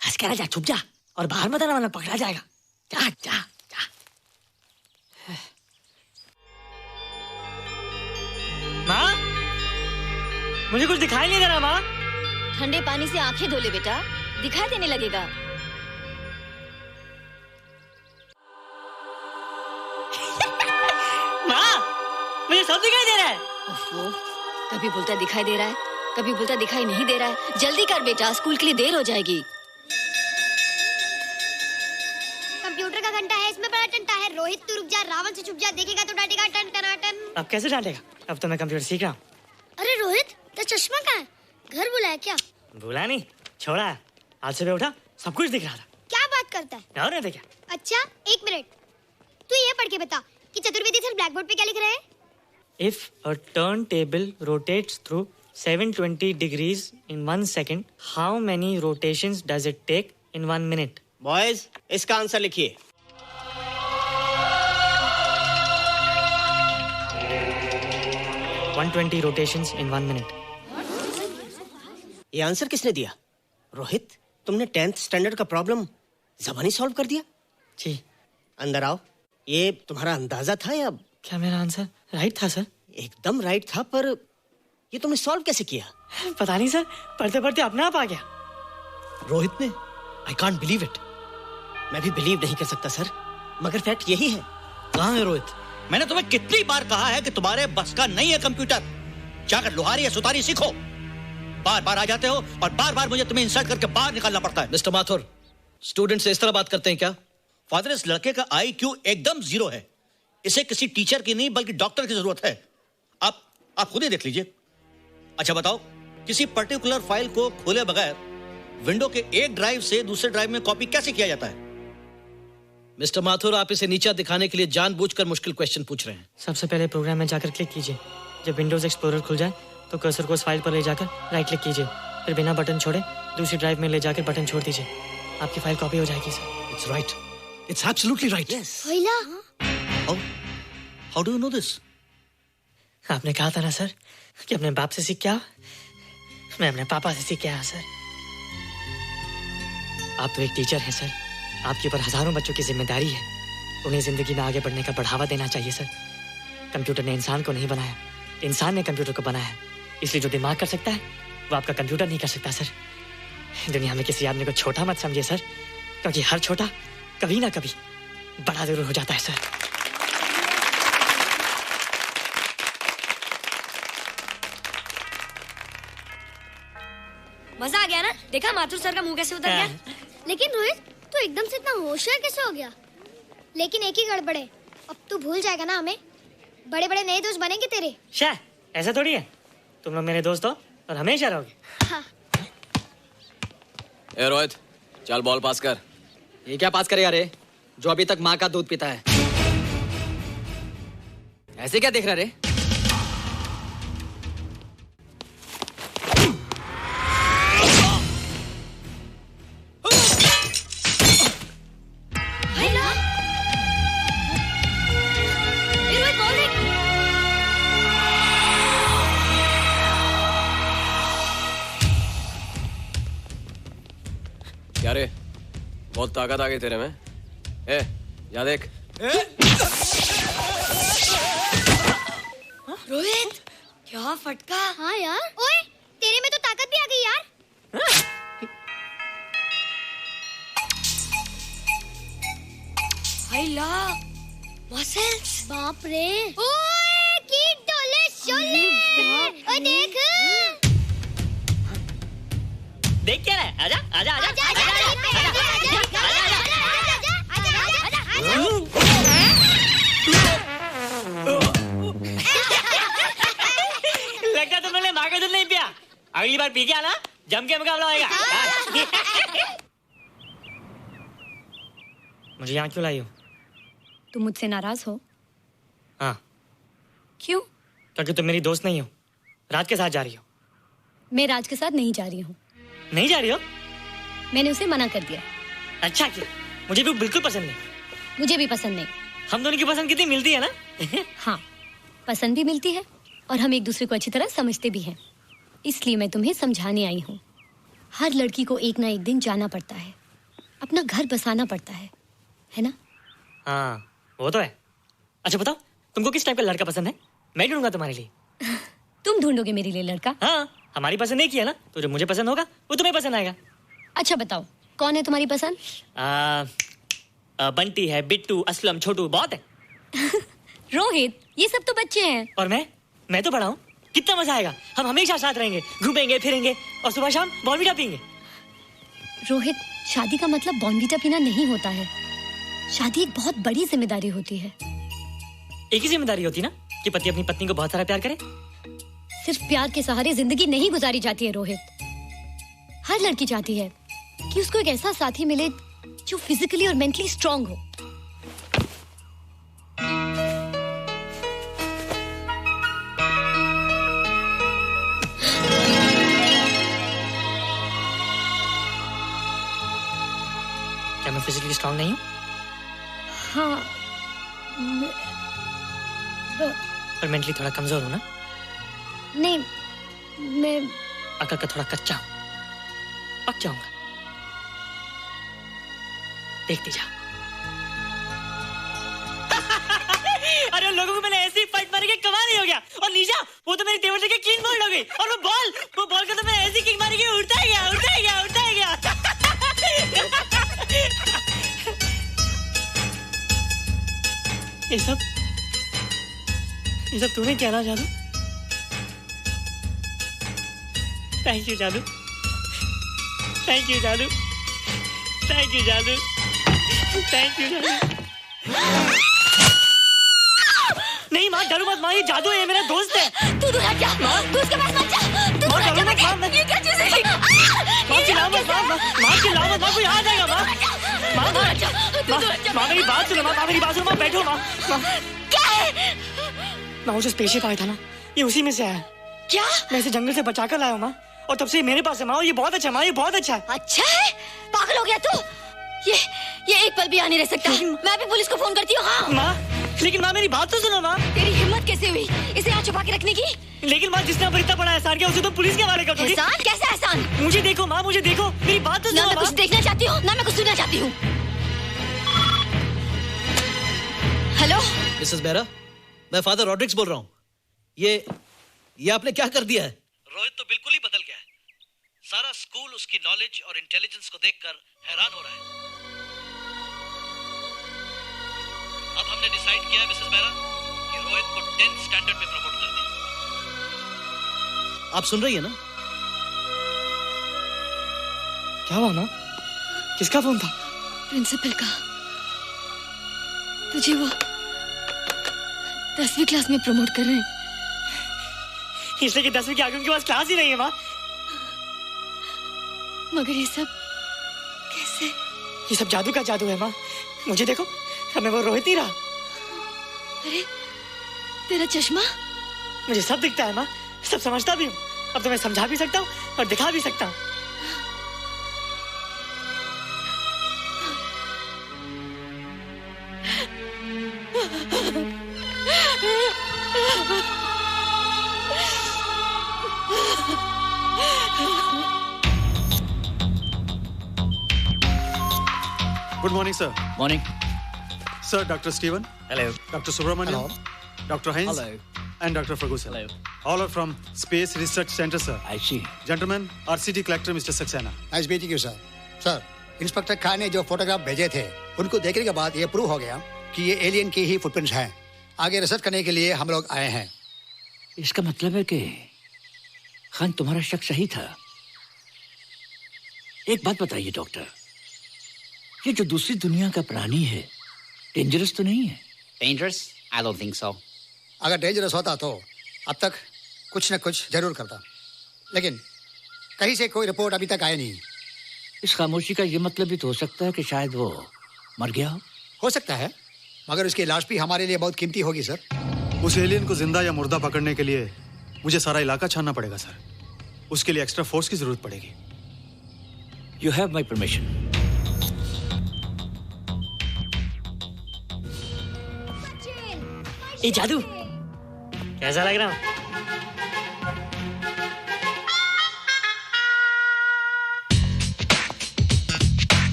हंस कर जा, छुप जा और बाहर मत आना वरना पकड़ा जाएगा। जा जा जा। माँ, मुझे कुछ दिखाई नहीं दे रहा माँ। ठंडे पानी से आंखें धो ले बेटा, दिखाई देने लगेगा। माँ, मुझे सब दिखाई दे रहा है। ओफो, कभी बोलता दिखाई दे रहा है, कभी बोलता दिखाई नहीं दे रहा है। जल्दी कर बेटा, स्कूल के लिए देर हो जाएगी। कंप्यूटर का घंटा है, इसमें बड़ा टंटा है। रोहित तू रुक जा, रावण से छुप जा, देखेगा तो डांटेगा टन टनाटन। अब कैसे डांटेगा? अब तो मैं कंप्यूटर सीख रहा हूँ। अरे रोहित, तेरा चश्मा कहाँ है? घर बुलाया क्या? भूला नहीं, छोड़ा है। आज सुबह उठा, सब कुछ दिख रहा था। क्या बात करता है? और नहीं देखा? अच्छा, एक मिनट, तू ये पढ़ के बता कि चतुर्वेदी सर ब्लैक बोर्ड पे क्या लिख रहे हैं? If a turntable rotates through 720 degrees in 1 second, how many rotations does it take in 1 minute? Boys, इसका आंसर लिखिए। $120 rotations in 1 minute. ये आंसर किसने दिया? रोहित, तुमने 10th स्टैंडर्ड का प्रॉब्लम ज़बानी सॉल्व कर दिया? जी। अंदर आओ। ये तुम्हारा अंदाजा था या? क्या मेरा आंसर राइट था सर? एकदम राइट था, पर ये तुमने सॉल्व कैसे किया? पता नहीं सर, पढ़ते पढ़ते अपने आप आ गया। रोहित ने, आई कांट बिलीव इट। मैं भी बिलीव नहीं कर सकता सर, मगर फैक्ट यही है। कहाँ है रोहित? मैंने तुम्हें कितनी बार कहा है कि तुम्हारे बस का नहीं है कंप्यूटर। जाकर लोहारी या सुतारी सीखो। बार बार आ जाते हो और बार बार मुझे तुम्हें इंसल्ट करके बाहर निकालना पड़ता है। मिस्टर माथुर, स्टूडेंट से इस तरह बात करते हैं क्या? फादर, इस लड़के का IQ एकदम 0 है। इसे किसी टीचर की नहीं बल्कि डॉक्टर की जरूरत है। आप खुद ही देख लीजिए। अच्छा बताओ, किसी पर्टिकुलर फाइल को खोले बगैर विंडो के एक ड्राइव से दूसरे ड्राइव में कॉपी कैसे किया जाता है? मिस्टर माथुर, आप इसे नीचा दिखाने के लिए जानबूझकर मुश्किल क्वेश्चन पूछ रहे हैं। सबसे पहले प्रोग्राम में जाकर क्लिक कीजिए। जब विंडोज एक्सप्लोरर खुल जाए तो कर्सर को उस फाइल पर ले जाकर राइट क्लिक कीजिए, फिर बिना बटन छोड़े दूसरी ड्राइव में ले जाकर बटन छोड़ दीजिए। आपकी फाइल कॉपी हो जाएगी sir. It's right, it's absolutely right. होइला, how do you know this? आपने कहा था ना सर कि अपने बाप से सीख क्या? मैं अपने पापा से सीख गया सर। आप तो एक टीचर हैं सर, आपके ऊपर हजारों बच्चों की जिम्मेदारी है। उन्हें जिंदगी में आगे बढ़ने का बढ़ावा देना चाहिए सर। कंप्यूटर ने इंसान को नहीं बनाया, इंसान ने कंप्यूटर को बनाया है। इसलिए जो दिमाग कर सकता है वो आपका कंप्यूटर नहीं कर सकता सर। दुनिया में किसी आदमी को छोटा मत समझिए सर, क्योंकि हर छोटा कभी ना कभी बड़ा जरूर हो जाता है सर। मजा आ गया ना? देखा माथुर सर का मुंह कैसे उतर गया? लेकिन रोहित तू एकदम से इतना होशियार कैसे हो गया? लेकिन एक ही गड़बड़ है, अब तू भूल जाएगा ना हमें। बड़े बड़े नए दोस्त बनेंगे तेरे। शाह, ऐसा थोड़ी है। तुम लोग मेरे दोस्त हो और हमेशा रहोगे। हाँ। ए रोहित, चल बॉल पास कर। ये क्या पास करेगा रे, जो अभी तक माँ का दूध पीता है? ऐसे क्या देख रहा रे? क्या रे, बहुत ताकत आ गई तेरे में। ए, जा देख। रोहित, क्या फटका। हाँ यार, ओए तेरे में तो ताकत भी आ गई यार। हाय ला, मसल्स। बाप रे। ओए की डोले शोले। ओए देख। देख क्या है? आजा आजा आजा लगता तुमने माँ का दूध नहीं पिया। अगली बार पी के आना, जम के मुकाबला होएगा। मुझे यहाँ क्यों लाई हो? तुम मुझसे नाराज हो? हाँ। क्यों? क्योंकि तुम मेरी दोस्त नहीं हो, राज के साथ जा रही हो। मैं राज के साथ नहीं जा रही हूँ। नहीं जा रही हो? मैंने उसे मना कर दिया। अच्छा किया, मुझे भी बिल्कुल पसंद नहीं। मुझे भी पसंद नहीं। हम दोनों की पसंद कितनी मिलती है ना? हाँ, पसंद भी मिलती है और हम एक दूसरे को अच्छी तरह समझते भी हैं। इसलिए मैं तुम्हें समझाने आई हूँ। हर लड़की को एक ना एक दिन जाना पड़ता है, अपना घर बसाना पड़ता है ना? हाँ, वो तो है। अच्छा बताओ, तुमको किस टाइप का लड़का पसंद है? मैं ढूंढूंगा तुम्हारे लिए। तुम ढूंढोगे मेरे लिए लड़का? हाँ, हमारी पसंद नहीं किया ना, तो जो मुझे पसंद होगा वो तुम्हें पसंद आएगा। अच्छा बताओ, कौन है तुम्हारी पसंद? बंटी है, बिट्टू, असलम, छोटू, बहुत है। रोहित, ये सब तो बच्चे हैं। और मैं तो बड़ा हूँ। कितना मजा आएगा, हम हमेशा साथ रहेंगे, घूमेंगे फिरेंगे और सुबह शाम बॉर्नवीटा पीएंगे। रोहित, शादी का मतलब बॉर्नवीटा पीना नहीं होता है। शादी एक बहुत बड़ी जिम्मेदारी होती है। एक ही जिम्मेदारी होती है ना, कि पति अपनी पत्नी को बहुत सारा प्यार करे। सिर्फ प्यार के सहारे जिंदगी नहीं गुजारी जाती है रोहित। हर लड़की चाहती है कि उसको एक ऐसा साथी मिले जो फिजिकली और मेंटली स्ट्रांग हो। क्या मैं फिजिकली स्ट्रांग नहीं हूँ? हाँ, पर मेंटली थोड़ा कमजोर हूँ ना? नहीं, मैं अकल का थोड़ा कच्चा हूँ, पक जाऊंगा। देखती जा। अरे उन लोगों को मैंने ऐसी फाइट मारी कि कमाल ही हो गया। और नीचा, वो तो मेरी टेबल से क्लीन बोल्ड हो गई। और वो बॉल को तो मैंने ऐसी किक मारी कि उड़ता ही गया। ये सब तूने क्या ना जादू? थैंक यू जादू। थैंक यू जादू। थैंक यू जादू। थैंक यू जादू। नहीं माँ, डरो मत माँ, ये जादू है, मेरा दोस्त है। तू दूर हट जा, तू उसके पास मत जा। तू दूर हट जा बेटा, ये क्या चीज़ है? माँ चिल्लाओ मत, माँ चिल्लाओ मत, माँ कोई आ जाएगा माँ। माँ मेरी बात सुनो, माँ मेरी बात सुनो, माँ बैठो माँ। क्या है? माँ वो जो स्पेसशिप आया था ना, ये उसी में से आया। क्या? मैं इसे जंगल से बचा कर लाया हूँ माँ, और तब से मेरे पास है माँ। ये बहुत अच्छा माँ, ये बहुत अच्छा है। अच्छा है? पागल हो गया तू? ये एक पल भी यहाँ नहीं रह सकता। मैं अभी पुलिस को फोन करती हूँ। हाँ माँ, लेकिन माँ मेरी बात तो सुनो माँ। तेरी हिम्मत कैसे हुई इसे यहाँ छुपा के रखने की? लेकिन माँ, जिसने पर इतना बड़ा एहसान किया उसे तो पुलिस के हवाले कर दोगी। एहसान? कैसा एहसान? मुझे देखो माँ, मुझे देखो, मेरी बात तो सुनो। ना मैं कुछ देखना चाहती हूँ, ना मैं कुछ सुनना चाहती हूँ। मिसेस बेरा, मैं फादर रॉड्रिक्स बोल रहा हूँ। ये आपने क्या कर दिया है? रोहित तो बिल्कुल ही बदल गया है। सारा स्कूल उसकी नॉलेज और इंटेलिजेंस को देखकर हैरान हो रहा है। अब हमने डिसाइड किया है मिसेस बेरा कि रोहित को 10th स्टैंडर्ड में प्रमोट कर दें। आप सुन रही है ना? क्या हुआ माँ? किसका फोन था? प्रिंसिपल का। तुझे वो 10वीं क्लास में प्रमोट कर रहे हैं। इसलिए कि 10वीं के आगे उनके पास क्लास ही नहीं है माँ। मगर ये सब कैसे? ये सब जादू का जादू है माँ। मुझे देखो, हमें वो रोहित ही रहा। अरे तेरा चश्मा? मुझे सब दिखता है माँ, सब समझता भी हूँ। अब तो मैं समझा भी सकता हूँ और दिखा भी सकता हूँ। Good morning, sir. Morning. Sir, Dr. Steven. Hello. Dr. Subramaniam. Dr. Heinz. Hello. And Dr. Ferguson. Hello. All are from Space Research Center, sir. I see. Gentlemen, RCT collector Mr. Saxena. Nice meeting you sir. Sir, inspector Khan ने जो photograph भेजे थे उनको देखने के बाद ये prove हो गया कि ये एलियन की ही फुटप्रिंट्स हैं। आगे रिसर्च करने के लिए हम लोग आए हैं। इसका मतलब है कि खान तुम्हारा शक सही था। एक बात बताइए डॉक्टर, ये जो दूसरी दुनिया का प्राणी है डेंजरस तो नहीं है? Dangerous? I don't think so. अगर डेंजरस होता तो अब तक कुछ न कुछ जरूर करता, लेकिन कहीं से कोई रिपोर्ट अभी तक आई नहीं। इस खामोशी का ये मतलब भी तो हो सकता है कि शायद वो मर गया हो सकता है, मगर उसकी लाश भी हमारे लिए बहुत कीमती होगी सर। उस एलियन को जिंदा या मुर्दा पकड़ने के लिए मुझे सारा इलाका छानना पड़ेगा सर। उसके लिए एक्स्ट्रा फोर्स की जरूरत पड़ेगी। You have my permission. ये जादू कैसा लग रहा है?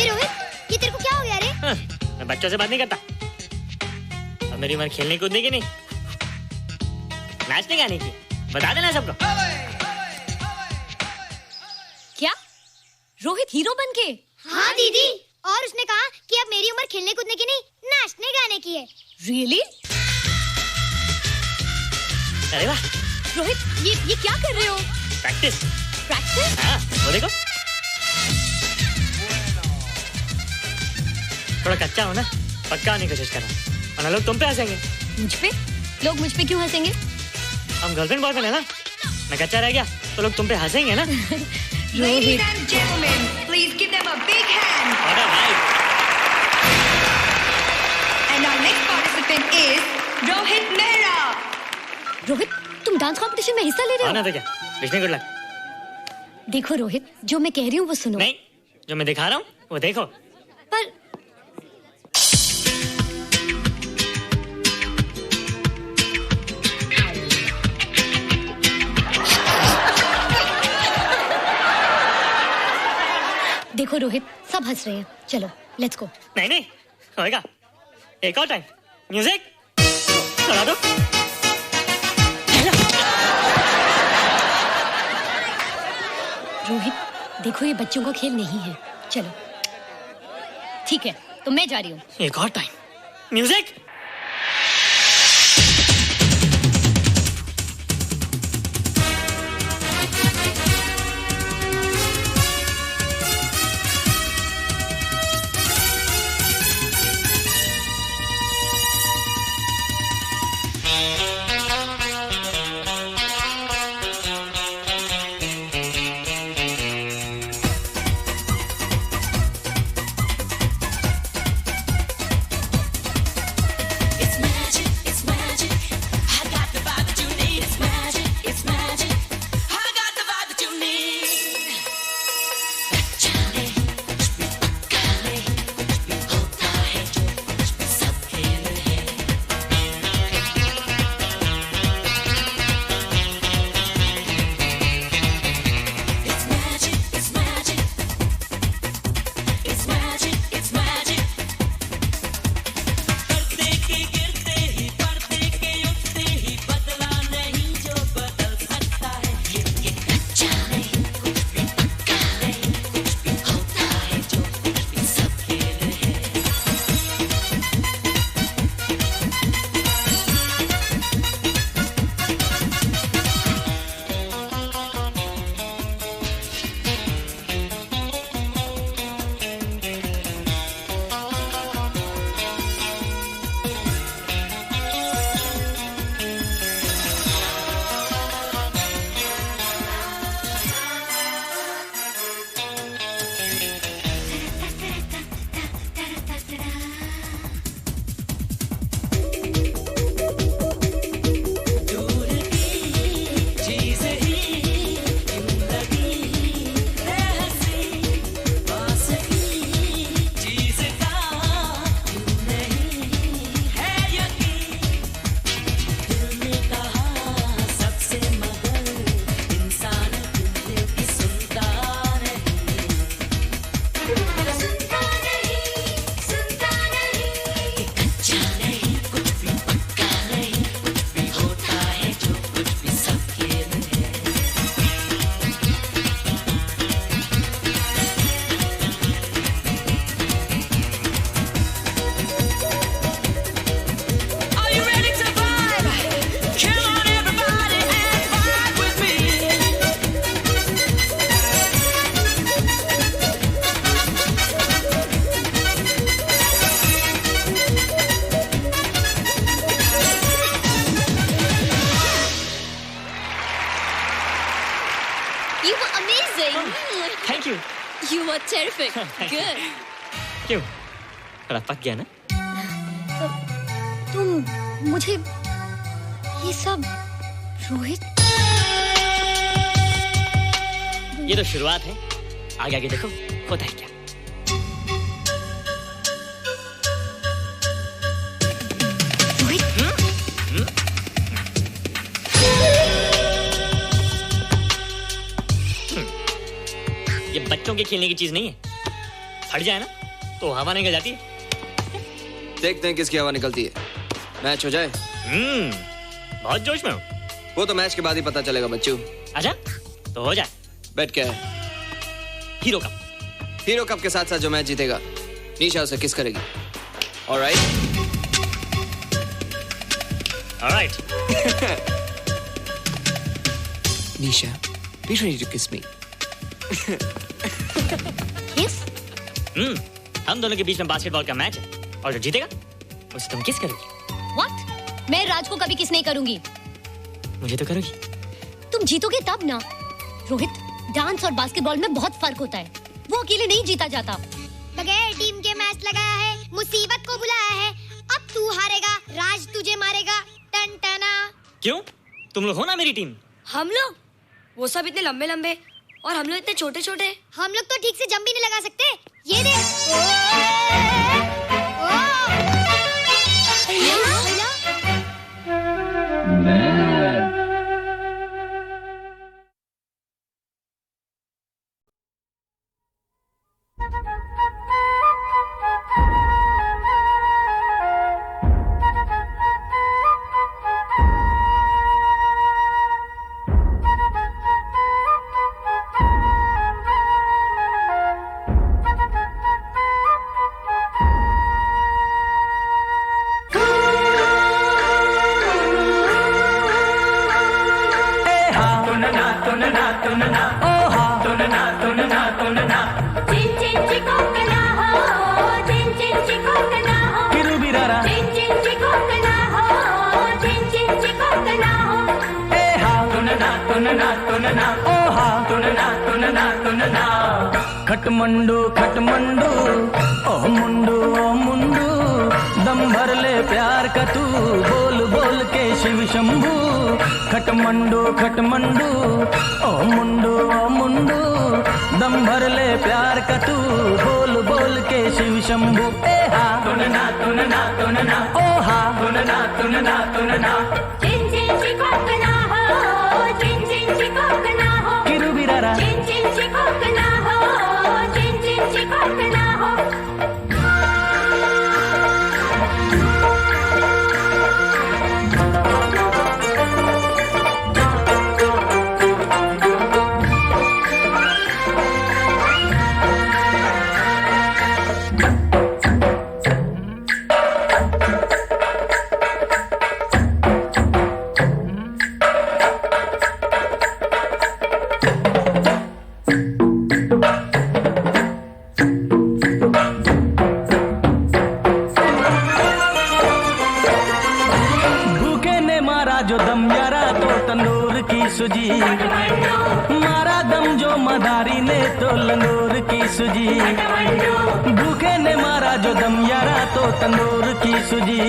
रोहित, ये तेरे को क्या हो गया रे? मैं बच्चों से बात नहीं करता। अब मेरी उम्र खेलने कूदने की नहीं, नाचने गाने की। बता देना सबको। क्या रोहित हीरो बन के? हाँ दीदी, और उसने कहा कि अब मेरी उम्र खेलने कूदने की नहीं, नाचने गाने की है। रियली? अरे वाह रोहित, ये क्या कर रहे हो? प्रैक्टिस। प्रैक्टिस? हाँ, वो देखो थोड़ा कच्चा हो ना, पक्का होने की कोशिश कर रहा हूँ, वरना लोग तुम पे हंसेंगे। मुझ पे? लोग मुझ पे क्यों हंसेंगे? हम गर्लफ्रेंड बॉयफ्रेंड है ना, मैं कच्चा रह गया तो लोग तुम पे हंसेंगे ना। Ladies and gentlemen, please give them a big hand. And our next participant is Rohit Mehra. Rohit, तुम डांस कंपटीशन में हिस्सा ले रहे हो? ना तो क्या, विश मी गुड लक। देखो रोहित, जो मैं कह रही हूँ वो सुनो। नहीं, जो मैं दिखा रहा हूँ वो देखो। पर देखो रोहित, सब हंस रहे हैं। चलो लेट्स गो। नहीं नहीं होएगा, एक और टाइम। म्यूजिक चला दो। रोहित देखो, ये बच्चों का खेल नहीं है। चलो ठीक है, तो मैं जा रही हूँ। एक और टाइम। म्यूजिक। terrific. Good. क्यों? थोड़ा पक गया ना? तुम मुझे ये सब रोहित, ये तो शुरुआत है, आगे आगे देखो होता है क्या। ये बच्चों के खेलने की चीज नहीं है, फट जाए ना तो हवा निकल जाती है। देखते हैं किसकी हवा निकलती है। मैच हो जाए। बहुत जोश में हूँ। वो तो मैच के बाद ही पता चलेगा बच्चू। अच्छा तो हो जाए। बेट क्या है? Hero cup. हीरो कप के साथ साथ जो मैच जीतेगा निशा उसे किस करेगी। Alright? Alright. Nisha, be ready to kiss me. किस? हम दोनों के बीच में बास्केटबॉल का मैच है और जो जीतेगा उसे तुम किस करोगी। What? मैं राज को कभी किस नहीं करूंगी। मुझे तो करोगी। तुम जीतोगे तब ना। रोहित, डांस और बास्केटबॉल में बहुत फर्क होता है, वो अकेले नहीं जीता जाता। बगैर टीम के मैच लगाया है, मुसीबत को बुलाया है, अब तू हारेगा, राज तुझे मारेगा। टन टना। क्यों? तुम लोग हो ना मेरी टीम। हम लोग? वो सब इतने लंबे लंबे और हम लोग इतने छोटे छोटे। हम लोग तो ठीक से जंप भी नहीं लगा सकते। ये देख। खटमंडू खटमंडू ओ मुंडू दम भर ले प्यार का तू बोल बोल के शिव शंभू। खटमंडू खटमंडू ओ मुंडू दम भर ले प्यार का तू बोल बोल के शिव शंभू। ए हा तुनना तुनना तुनना ओ हा तुनना तुनना तुनना चिन चिन चिकोकना हो चिन चिन चिकोकना हो किरु बिरारा चिन चिन चिकोकना हो चिन चिन चिकोकना हो। सुजी मारा दम जो मदारी ने तो लंगोर की सुजी। भूखे ने मारा जो दम यारा तो तंदूर की सुजी।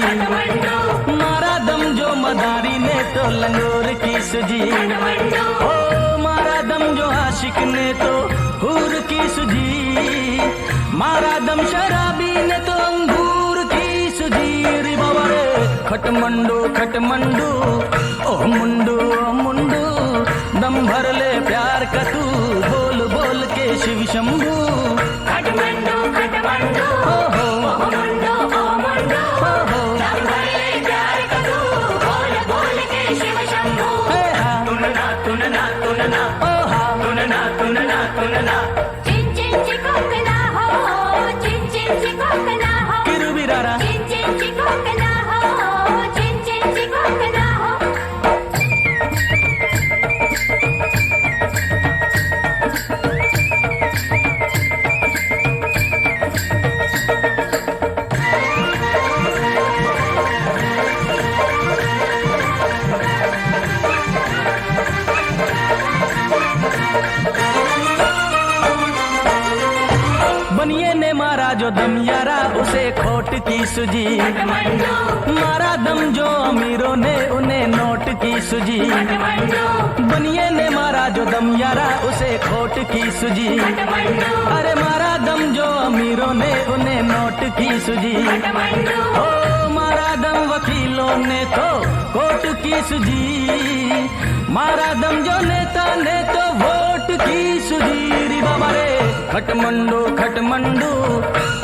मारा दम जो मदारी ने तो लंगोर की सुजी। ओ मारा दम जो आशिक ने तो हूर की सुजी। मारा दम शराबी ने तो अंगूर की सुजी। रे बाबा रे खटमंडू खटमंडू ओ मुंडू दम भर ले प्यार का तू बोल बोल के शिव शंभू। खटमंडू खटमंडू ओ मुंडू हो दम भर ले प्यार का तू बोल बोल के शिव शंभू। तुनना तुनना तुनना ओ हा तुनना तुनना तुनना चिन चिन चिकोकना हो चिन चिन चिकोकना हो किरु बिरारा चिन चिन चिकोकना हो चिन चिन चिकोकना हो। ने मारा जो दम यारा उसे खोट की सुजी, मारा दम जो अमीरों ने उन्हें नोट की सुजी। बनिए ने मारा जो दम यारा उसे खोट की सुजी, अरे मारा दम जो अमीरों ने उन्हें नोट की सुजी। ओ मारा दम वकीलों ने तो कोर्ट की सुजी, मारा दम जो नेता ने तो वोट की सुजी। री बाबा रे खटमंडू खटमंडू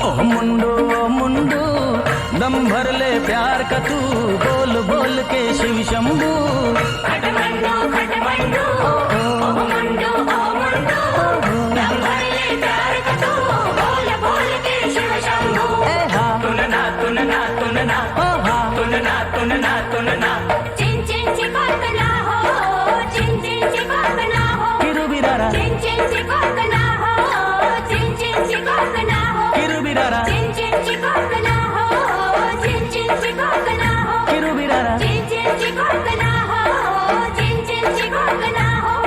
ओह मुंडू ओ मुंडू, दम भर ले प्यार का तू बोल बोल के शिव शंभू। खटमंडू खटमंडू ओह मुंडू ओ मुंडू, दम भर ले प्यार का तू बोल बोल के शिव शंभू। तुनना तुनना तुनना तुनना तुनना तुनना, चिन चिन चिपकना हो, चिन चिन चिपकना हो, किरुबिरारा चिन चिन चिपकना हो, चिन चिन चिपकना हो, किरुबिरारा चिन चिन चिपकना हो, चिन चिन चिपकना हो, किरुबिरारा चिन चिन चिपकना हो, चिन चिन चिपकना हो।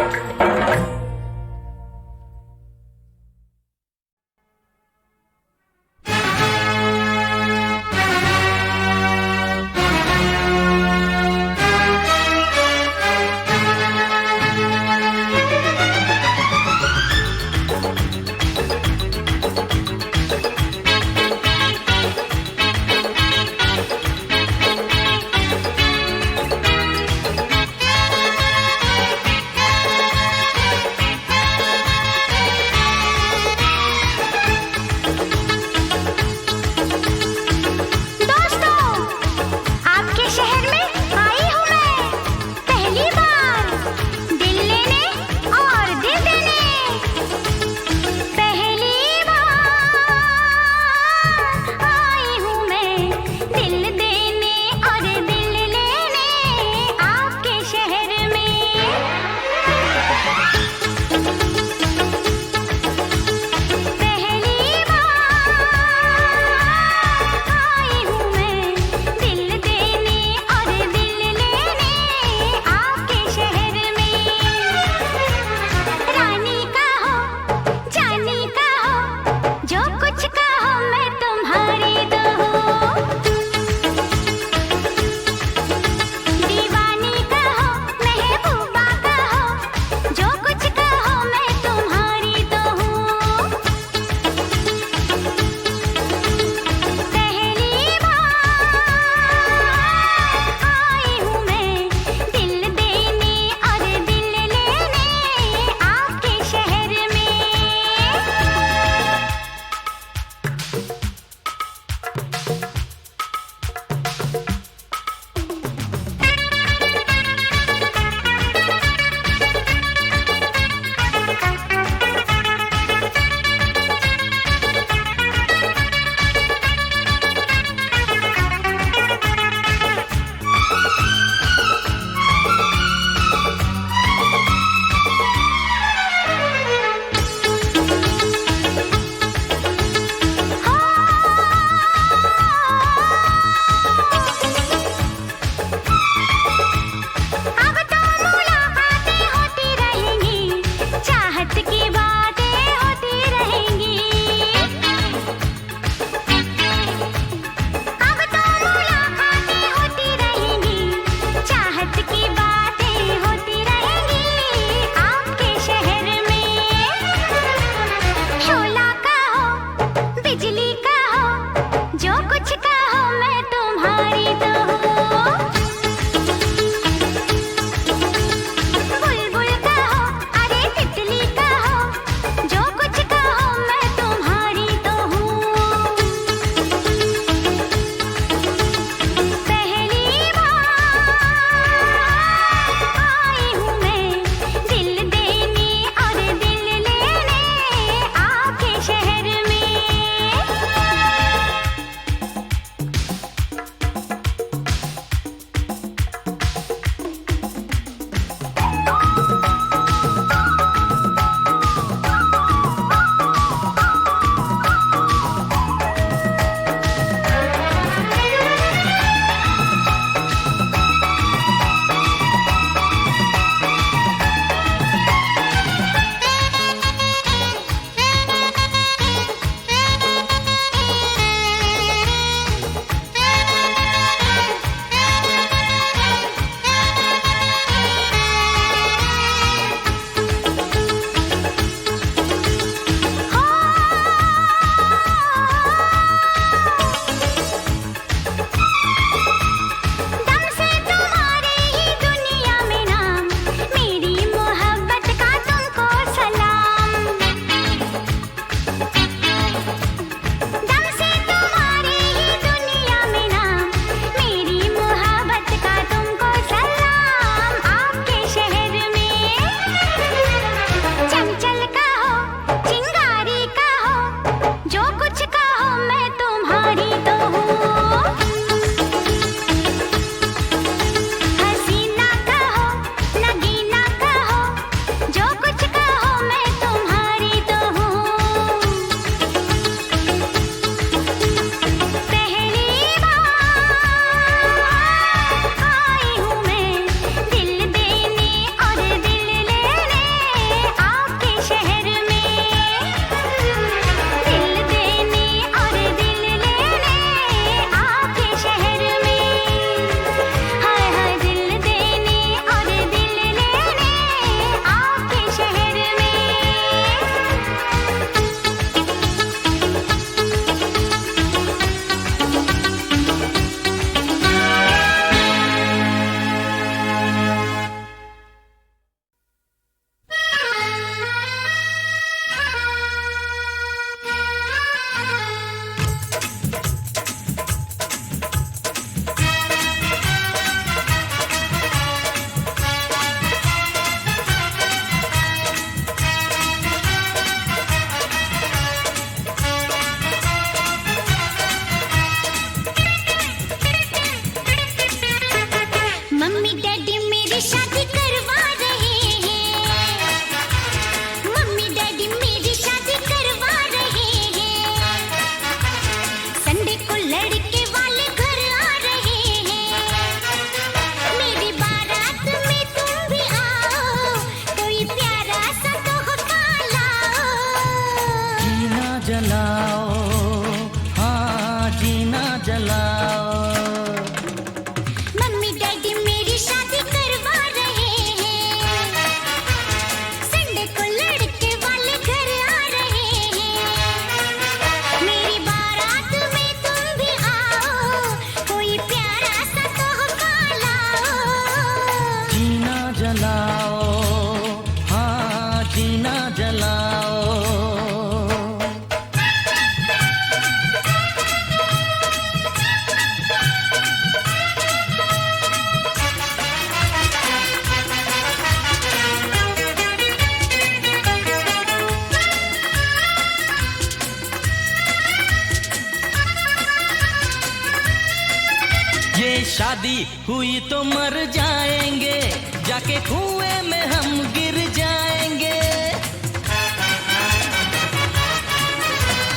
शादी हुई तो मर जाएंगे, जाके कुएं में हम गिर जाएंगे।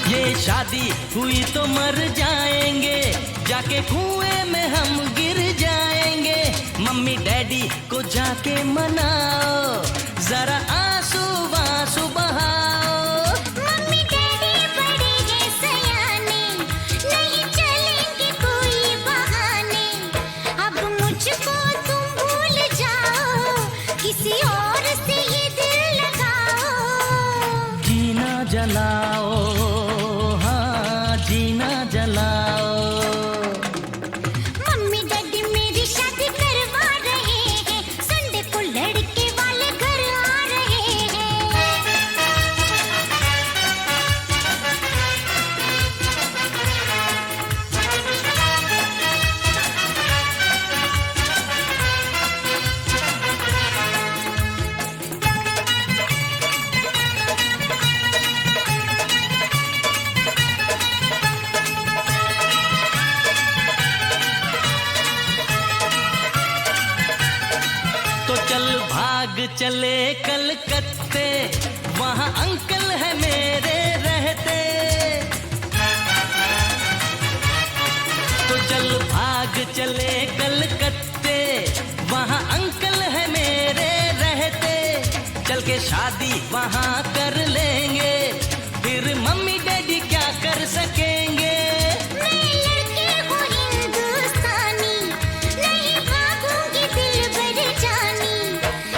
ये शादी हुई तो मर जाएंगे, जाके कुएं में हम गिर जाएंगे। मम्मी डैडी को जाके मनाओ, जरा आंसू आंसू बहाओ। मम्मी डैडी बड़े हैं सयाने, नहीं चलेंगे कोई बहाने। अब मुझको तुम भूल जाओ, किसी और से ये दिल लगाओ। जीना जलाओ, हाँ जीना जलाओ। मम्मी डैडी मेरी शादी करवा रहे हैं, संडे को लड़के वाले घर आ रहे हैं। तो चल भाग चले कलकत्ते, वहाँ अंकल है मेरे रहते। तो चल भाग चले कलकत्ते, वहाँ अंकल है मेरे रहते। चल के शादी वहाँ कर लेंगे, फिर मम्मी डैडी क्या कर सकेंगे। मैं लड़के हूँ हिंदुस्तानी, नहीं भागूंगी दिल भर जानी।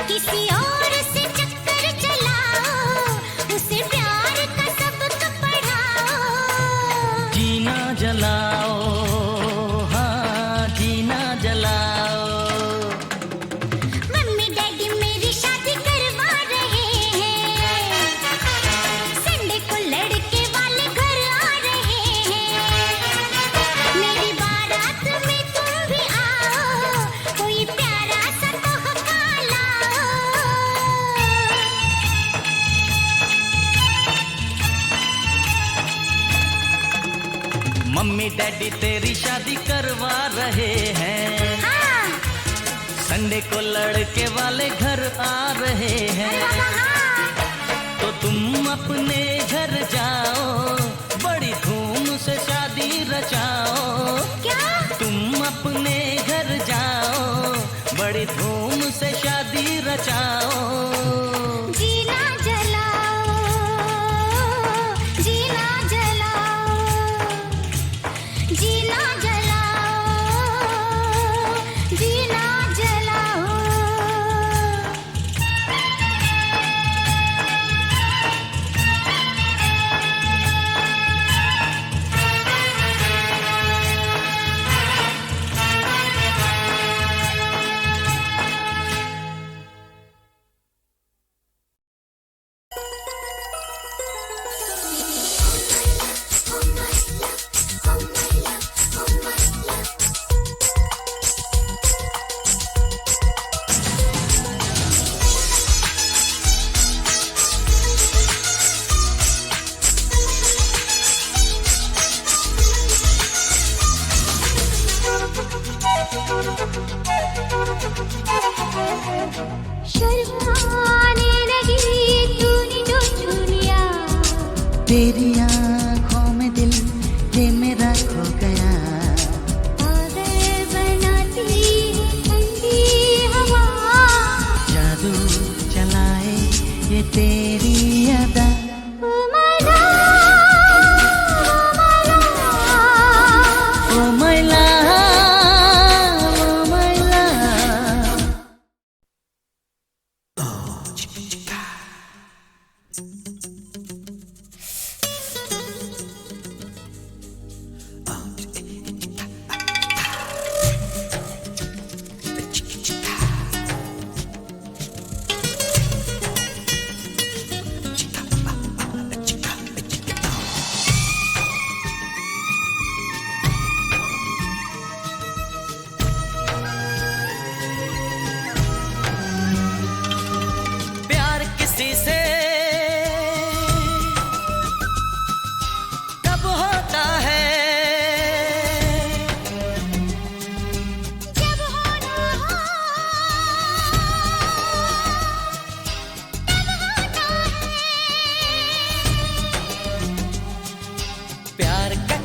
किसी और से चक्कर चलाओ, उसे प्यार का सबक पढ़ाओ। जीना जलाओ, हाँ जीना जलाओ। मम्मी डैडी मेरी शादी करवा रहे हैं, संडे को लड़के वाले घर आ रहे हैं। मेरी बारात में तुम भी आओ, कोई प्यारा सा तोहफा लाओ। मम्मी डैडी तेरी शादी करवा रहे हैं, हाँ। संडे को लड़के वाले घर आ रहे हैं। तो तुम अपने घर जाओ, बड़ी धूम से शादी रचाओ। क्या? तुम अपने घर जाओ, बड़ी धूम से शादी रचाओ। जीना जलाओ, जीना जलाओ, जीना जलाओ, जीना जलाओ।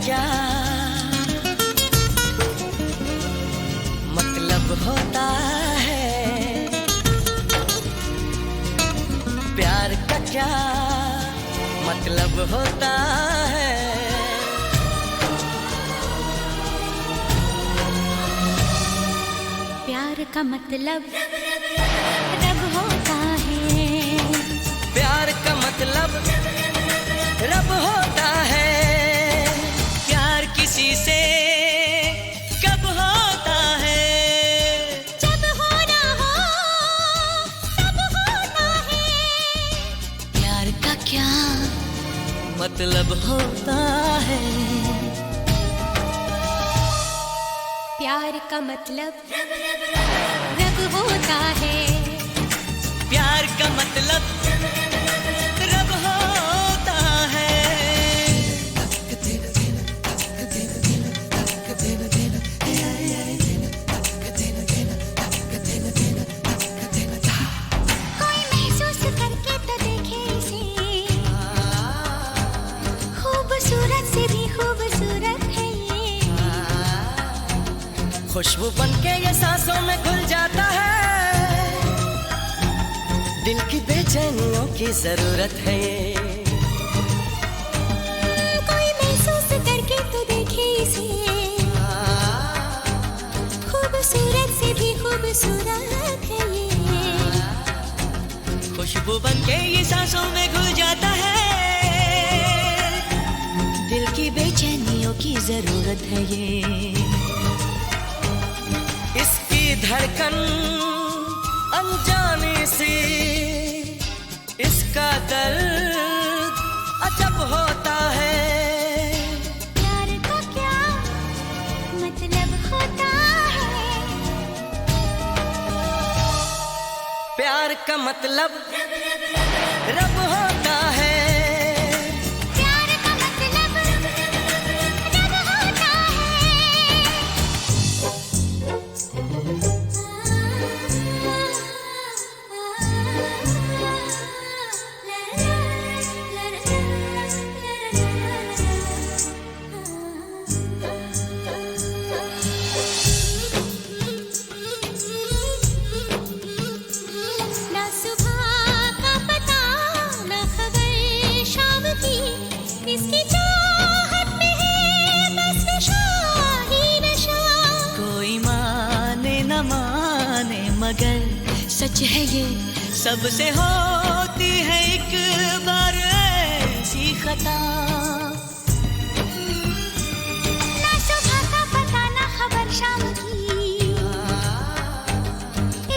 क्या मतलब होता है, प्यार का क्या मतलब होता है। प्यार का मतलब रब होता है, प्यार का मतलब रब होता है। प्यार किसी से कब होता है, जब होना हो तब होता है। प्यार का क्या मतलब होता है। प्यार का मतलब रब होता है, प्यार का मतलब रब होता है। कोई महसूस करके तो देखे इसे, खूबसूरत से भी खूबसूरत है ये। खुशबू बनके ये सांसों में घुल जाता है, दिल की बेचैनियों की जरूरत है ये। कोई महसूस करके तो देखे इसे, खूबसूरत से भी खूबसूरत है ये। खुशबू बनके ये सांसों में घुल जाता है, दिल की बेचैनियों की जरूरत है ये। इसकी धड़कन अनजानी सी, इसका दर्द अजब होता है। प्यार का क्या मतलब होता है, प्यार का मतलब रब होता है। प्यार का मतलब रब होता ना सुबह का पता ना खबर शाम की, इसकी चाहत में है बस नशा ही नशा। कोई माने न माने मगर सच है ये, सबसे होती है एक बार ऐसी खता। ना सुबह का पता ना खबर शाम की,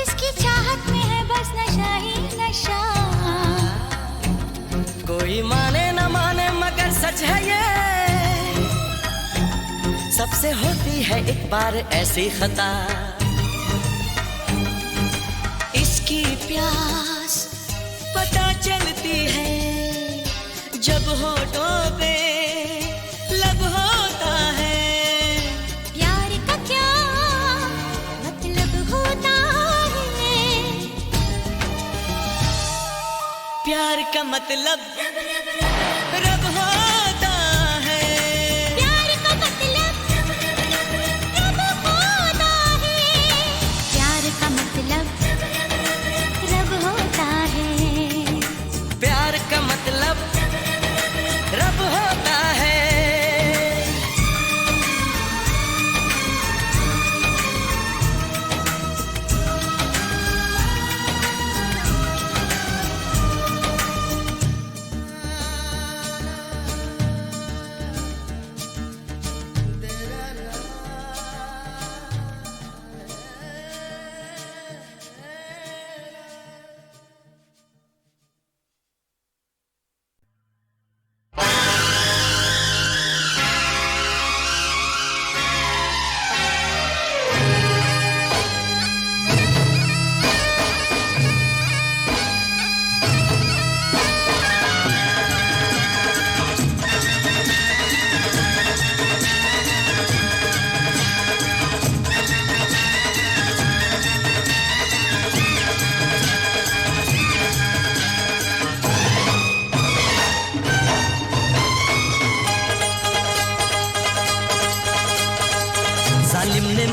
इसकी चाहत में है बस नशा ही नशा। कोई माने न माने मगर सच है ये, सबसे होती है एक बार ऐसी खता। इसकी प्यास पता चलती है जब होठों पे लब होता है। प्यार का क्या मतलब होता है, प्यार का मतलब रब होता है। प्यार का मतलब रब होता है, प्यार का मतलब रब होता है। प्यार का मतलब रब होता है।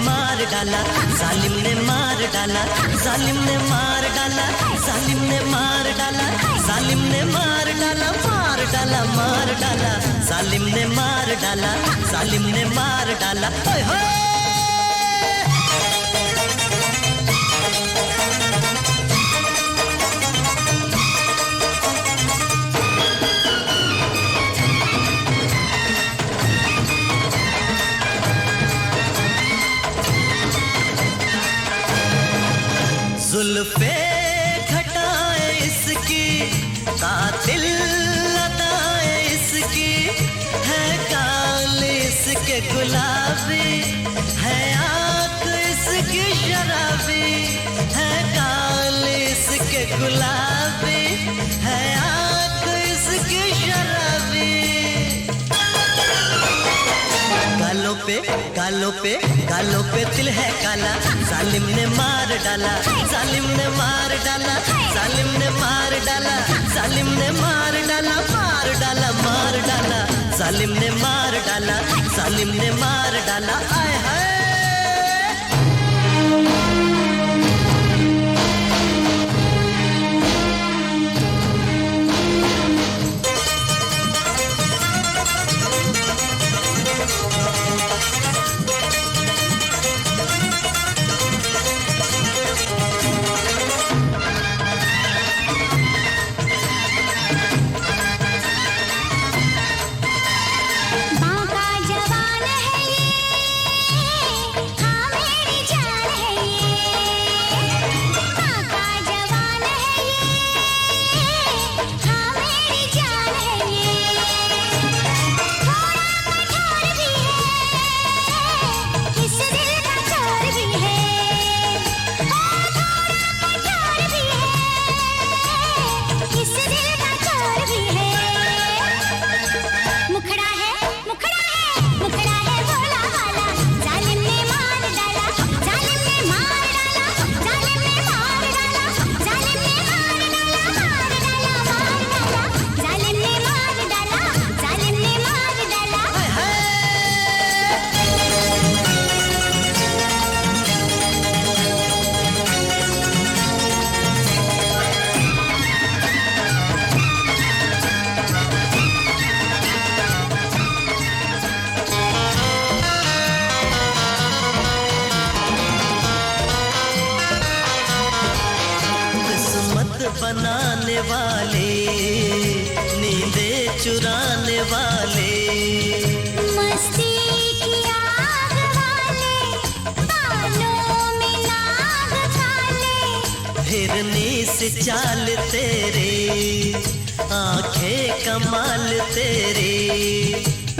मार डाला, जालिम ने मार डाला, जालिम ने मार डाला, जालिम ने मार डाला, जालिम ने मार डाला, मार डाला, मार डाला, जालिम ने मार डाला, जालिम ने मार डाला। ओए होए जुल्फे घटाए इसकी, कातिल अदाए इसकी, है गाल इसके गुलाबी, है आँख इसकी शराबी, है गाल इसके गुलाबी, है आँख इसकी शराबी। गालों पे दिल है काला, जालिम ने मार डाला, जालिम ने मार डाला, जालिम ने मार डाला, जालिम ने मार डाला, मार डाला, मार डाला, जालिम ने मार डाला, जालिम ने मार डाला। आय हाय बनाने वाले, नींदे चुराने वाले, मस्ती की आग वाले, बालों में नाग काले, हिरनी से चाल तेरे, आंखें कमाल तेरे,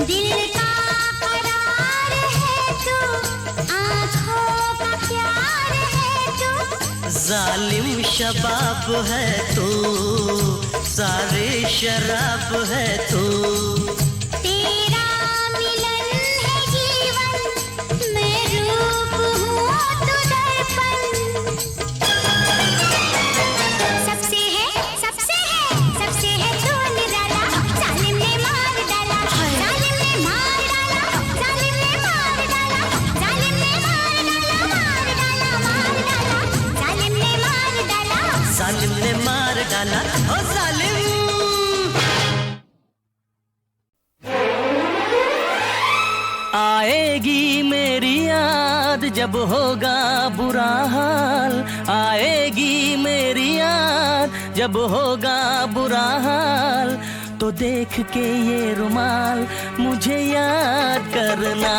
दिल का करार है तू, आँखों का प्यार है तू, जालिम शबाब है तू, सारे शराब है तू, तेरा मिलन है जीवन, मैं रूप हूँ तू दर्पण, सबसे है तू निराला, जालिम ने मार डाला, जालिम ने मार डाला, जालिम ने मार डाला, जालिम ने मार डाला, मार डाला, मार डाला, जालिम ने मार डाला, जालिम ने मार डाला, ओ जालिम। आएगी मेरी याद जब होगा बुरा हाल, आएगी मेरी याद जब होगा बुरा हाल, तो देख के ये रुमाल मुझे याद करना।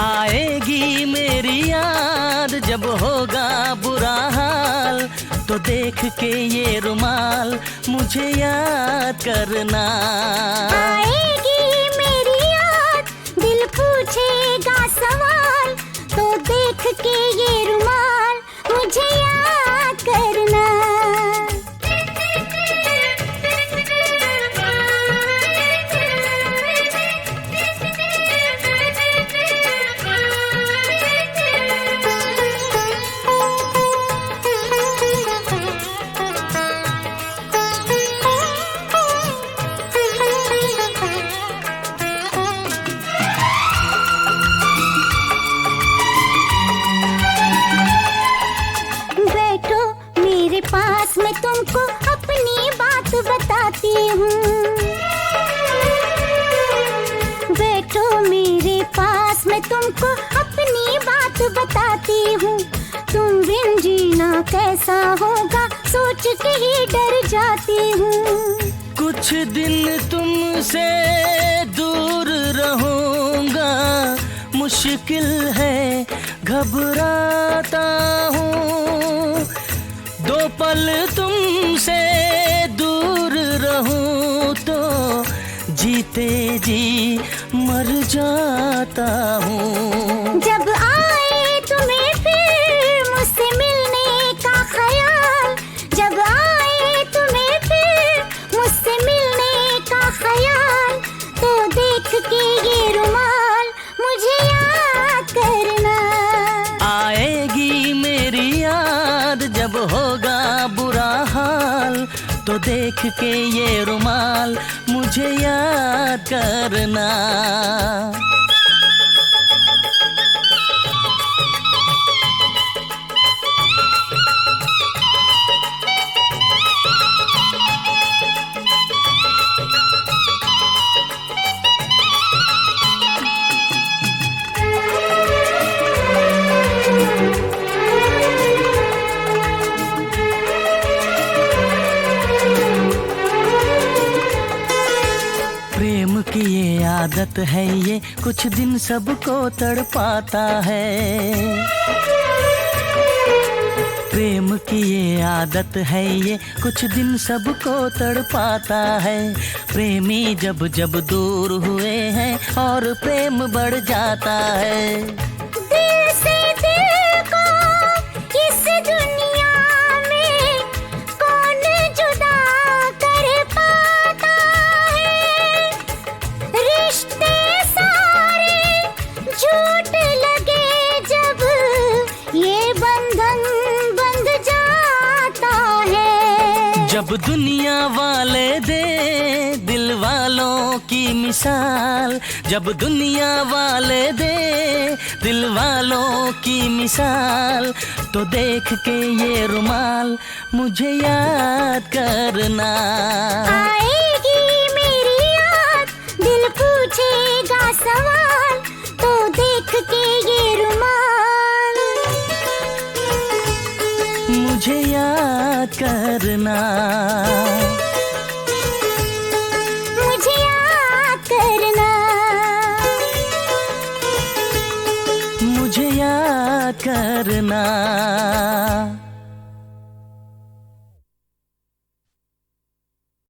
आएगी मेरी याद जब होगा बुरा हाल, तो देख के ये रुमाल मुझे याद करना। आएगी मेरी याद, दिल पूछेगा सवाल, तो देख के ये रुमाल मुझे याद करना। कैसा होगा सोच के ही डर जाती हूँ। कुछ दिन तुमसे दूर रहूंगा, मुश्किल है घबराता हूँ। 2 पल तुमसे दूर रहूं तो जीते जी मर जाता हूँ। जब आए तुम्हें फिर मुझसे मिलने का ख्याल, जब आए तुम्हें फिर मुझसे मिलने का ख्याल, तो देख के ये रुमाल मुझे याद करना। आएगी मेरी याद जब होगा बुरा हाल, तो देख के ये रुमाल मुझे याद करना। प्रेम की ये आदत है, ये कुछ दिन सबको तड़पाता है। प्रेम की ये आदत है, ये कुछ दिन सबको तड़पाता है। प्रेमी जब जब दूर हुए हैं और प्रेम बढ़ जाता है। दिल से दिल को इस दुनिया में कौन जुदा कर पाता है। रिश्ते सारे झूठ लगे जब ये बंधन बंध जाता है। जब दुनिया वाले दे दिल वालों की मिसाल, जब दुनिया वाले दे दिल वालों की मिसाल, तो देख के ये रुमाल मुझे याद करना। आएगी मेरी याद, दिल पूछेगा सवाल, तो देख के ये रुमाल मुझे याद करना।